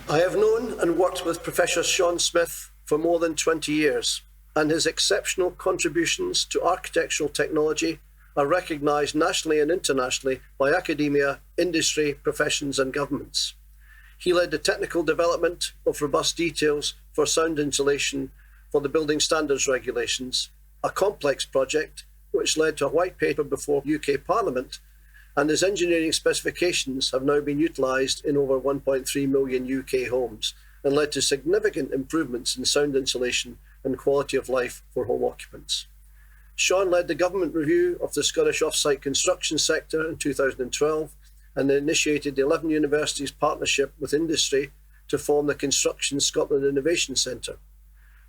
I have known and worked with Professor Sean Smith for more than 20 years, and his exceptional contributions to architectural technology are recognised nationally and internationally by academia, industry, professions and governments. He led the technical development of robust details for sound insulation for the Building Standards Regulations, a complex project which led to a white paper before UK Parliament, and his engineering specifications have now been utilised in over 1.3 million UK homes and led to significant improvements in sound insulation and quality of life for home occupants. Sean led the government review of the Scottish off-site construction sector in 2012 and initiated the 11 universities partnership with industry to form the Construction Scotland Innovation Centre.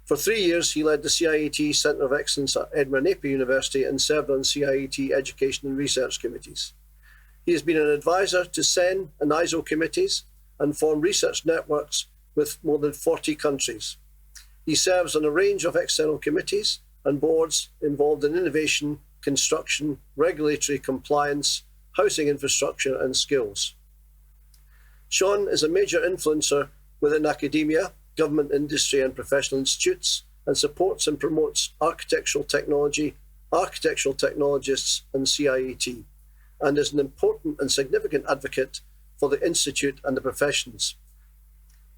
For 3 years, he led the CIAT Centre of Excellence at Edinburgh Napier University and served on CIAT Education and Research Committees. He has been an advisor to CEN and ISO committees and formed research networks with more than 40 countries. He serves on a range of external committees and boards involved in innovation, construction, regulatory compliance, housing infrastructure and skills. Sean is a major influencer within academia, government, industry and professional institutes, and supports and promotes architectural technology, architectural technologists and CIAT, and is an important and significant advocate for the Institute and the professions.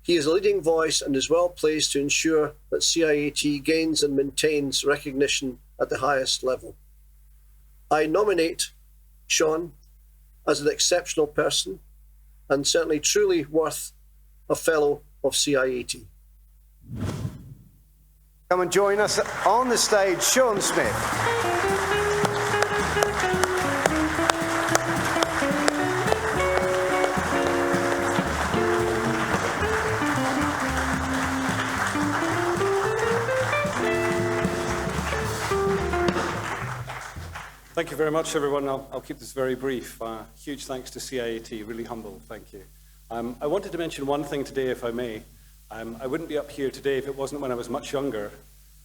He is a leading voice and is well placed to ensure that CIAT gains and maintains recognition at the highest level. I nominate Sean as an exceptional person and certainly truly worth a fellow of CIAT. Come and join us on the stage, Sean Smith. Thank you very much, everyone. I'll keep this very brief. Huge thanks to CIAT, really humble, thank you. I wanted to mention one thing today, if I may. I wouldn't be up here today if it wasn't when I was much younger.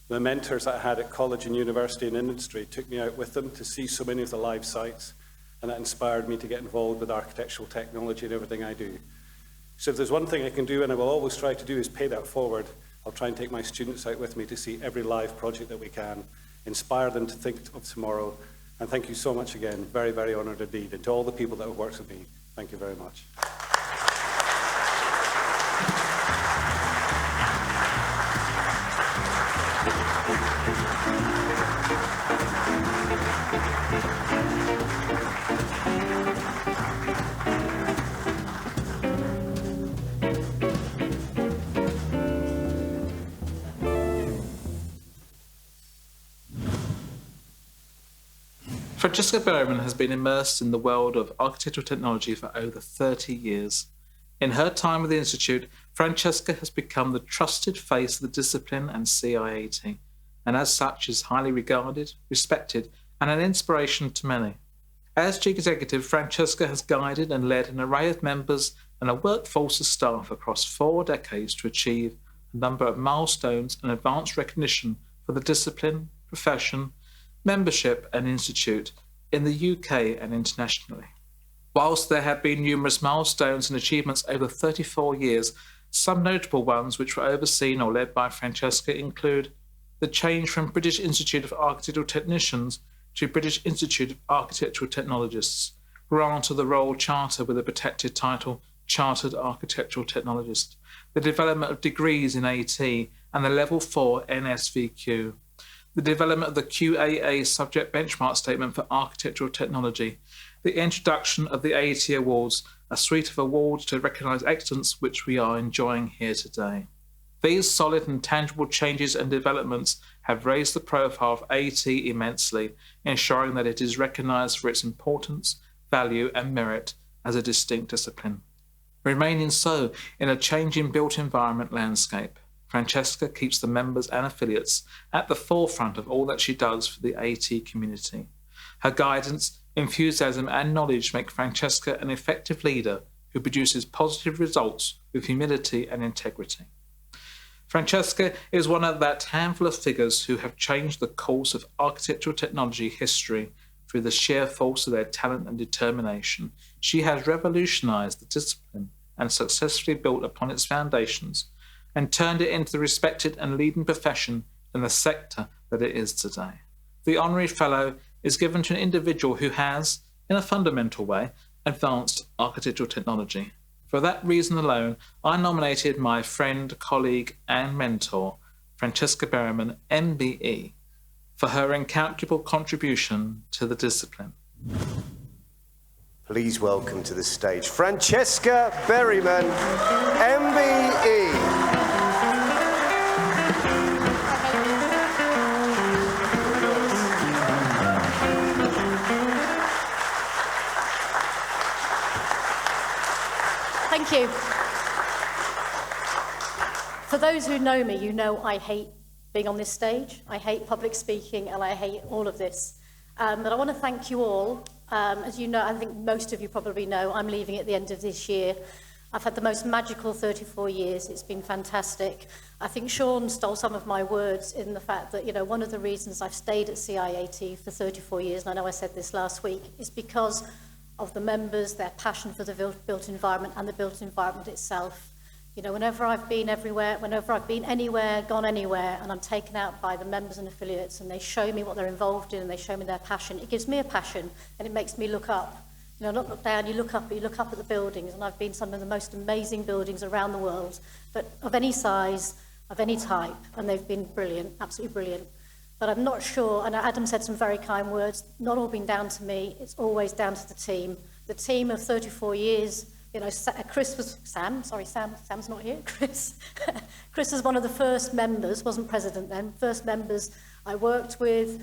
The mentors I had at college and university and industry took me out with them to see so many of the live sites. and that inspired me to get involved with architectural technology and everything I do. So if there's one thing I can do, and I will always try to do, is pay that forward. I'll try and take my students out with me to see every live project that we can, inspire them to think of tomorrow. And thank you so much again. Very, very honoured indeed. And to all the people that have worked with me, thank you very much. Francesca Berryman has been immersed in the world of architectural technology for over 30 years. In her time with the Institute, Francesca has become the trusted face of the discipline and CIAT, and as such is highly regarded, respected, and an inspiration to many. As Chief Executive, Francesca has guided and led an array of members and a workforce of staff across 4 decades to achieve a number of milestones and advanced recognition for the discipline, profession, membership and institute in the UK and internationally. Whilst there have been numerous milestones and achievements over 34 years, some notable ones which were overseen or led by Francesca include the change from British Institute of Architectural Technicians to British Institute of Architectural Technologists, grant of the Royal Charter with a protected title, Chartered Architectural Technologist, the development of degrees in AT and the Level 4 NSVQ, the development of the QAA Subject Benchmark Statement for Architectural Technology, the introduction of the AT Awards, a suite of awards to recognise excellence which we are enjoying here today. These solid and tangible changes and developments have raised the profile of AT immensely, ensuring that it is recognised for its importance, value and merit as a distinct discipline. Remaining so in a changing built environment landscape, Francesca keeps the members and affiliates at the forefront of all that she does for the AT community. Her guidance, enthusiasm and knowledge make Francesca an effective leader who produces positive results with humility and integrity. Francesca is one of that handful of figures who have changed the course of architectural technology history through the sheer force of their talent and determination. She has revolutionised the discipline and successfully built upon its foundations and turned it into the respected and leading profession in the sector that it is today. The Honorary Fellow is given to an individual who has, in a fundamental way, advanced architectural technology. For that reason alone, I nominated my friend, colleague and mentor, Francesca Berryman, MBE, for her incalculable contribution to the discipline. Please welcome to the stage Francesca Berryman, MBE. Thank you. For those who know me, you know I hate being on this stage. I hate public speaking and I hate all of this. But I want to thank you all. As you know, I think most of you probably know, I'm leaving at the end of this year. I've had the most magical 34 years. It's been fantastic. I think Sean stole some of my words in the fact that, you know, one of the reasons I've stayed at CIAT for 34 years, and I know I said this last week, is because of the members, their passion for the built environment and the built environment itself. You know, whenever I've been everywhere, whenever I've been anywhere, gone anywhere, and I'm taken out by the members and affiliates and they show me what they're involved in and they show me their passion, it gives me a passion and it makes me look up. You know, not look down, you look up, but you look up at the buildings, and I've been some of the most amazing buildings around the world, but of any size, of any type, and they've been brilliant, absolutely brilliant. But I'm not sure, and Adam said some very kind words, not all been down to me, it's always down to the team. The team of 34 years, you know, Sam's not here, Chris. Chris is one of the first members, wasn't president then, first members I worked with.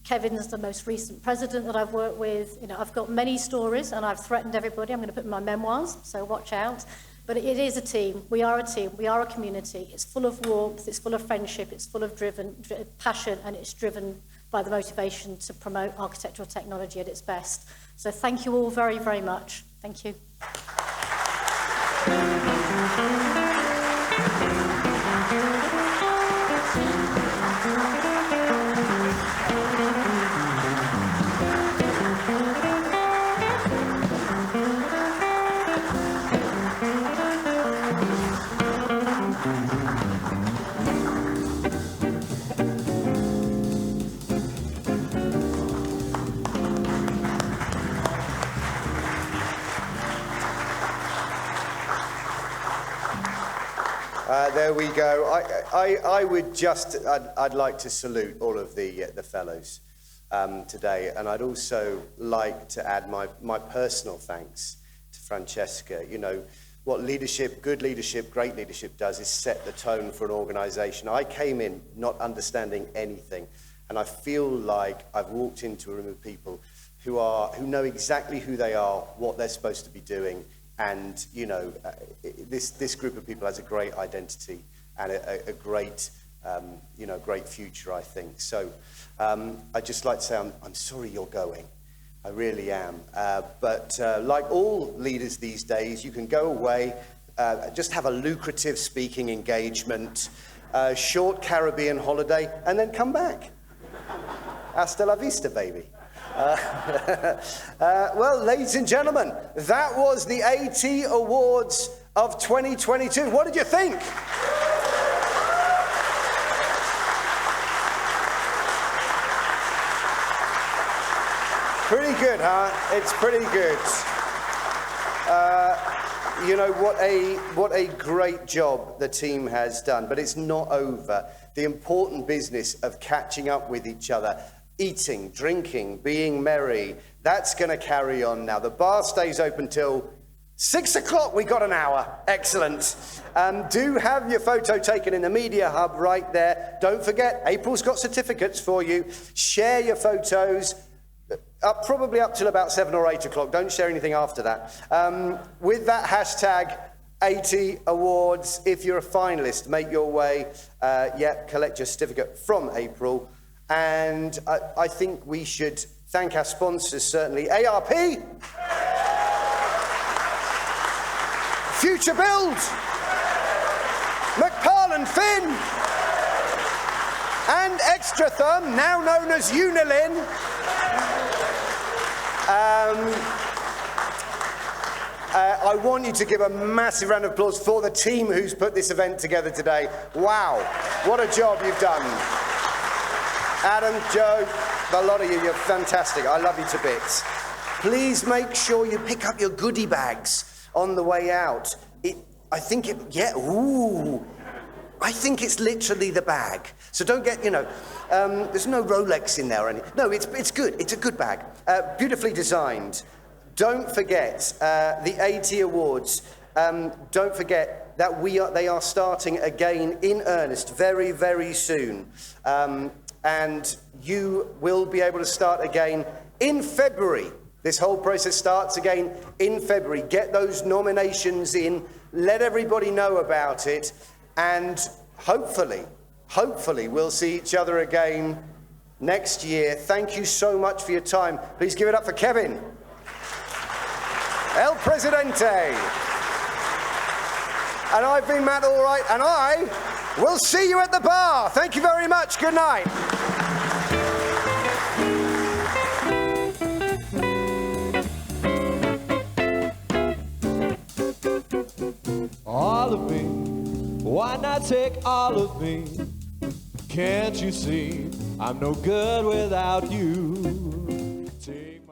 Kevin's the most recent president that I've worked with. You know, I've got many stories and I've threatened everybody. I'm going to put in my memoirs, so watch out. But it is a team. We are a team. We are a community. It's full of warmth. It's full of friendship. It's full of passion, and it's driven by the motivation to promote architectural technology at its best. So thank you all very, very much. Thank you. There we go. I would just, I'd like to salute all of the fellows today, and I'd also like to add my personal thanks to Francesca. You know, what leadership, good leadership, great leadership does is set the tone for an organisation. I came in not understanding anything, and I feel like I've walked into a room of people who know exactly who they are, what they're supposed to be doing, and you know, this group of people has a great identity and a great, you know, great future, I think. So I'd just like to say I'm sorry you're going. I really am. But like all leaders these days, you can go away, just have a lucrative speaking engagement, short Caribbean holiday, and then come back. Hasta la vista, baby. Well, ladies and gentlemen, that was the AT Awards of 2022. What did you think? Pretty good, huh? It's pretty good. You know, what a great job the team has done. But it's not over. The important business of catching up with each other, eating, drinking, being merry, that's going to carry on now. The bar stays open till 6 o'clock. We got an hour. Excellent. Do have your photo taken in the media hub right there. Don't forget, April's got certificates for you. Share your photos. Probably up till about 7 or 8 o'clock. Don't share anything after that. With that hashtag, AT Awards, if you're a finalist, make your way, collect your certificate from April. And I think we should thank our sponsors, certainly. ARP, Future Build, McParland Finn, and Extra Thumb, now known as Unilin. I want you to give a massive round of applause for the team who's put this event together today. Wow, what a job you've done. Adam, Joe, a lot of you, you're fantastic. I love you to bits. Please make sure you pick up your goodie bags on the way out. I think it's literally the bag. So don't get, you know, there's no Rolex in there or anything. No, it's good. It's a good bag. Beautifully designed. Don't forget the AT Awards. Don't forget that they are starting again in earnest very, very soon. And you will be able to start again in February. This whole process starts again in February. Get those nominations in. Let everybody know about it. And hopefully, we'll see each other again next year. Thank you so much for your time. Please give it up for Kevin. El Presidente. And I've been Matt Allwright, and I will see you at the bar. Thank you very much. Good night. All of me, why not take all of me? Can't you see I'm no good without you? Take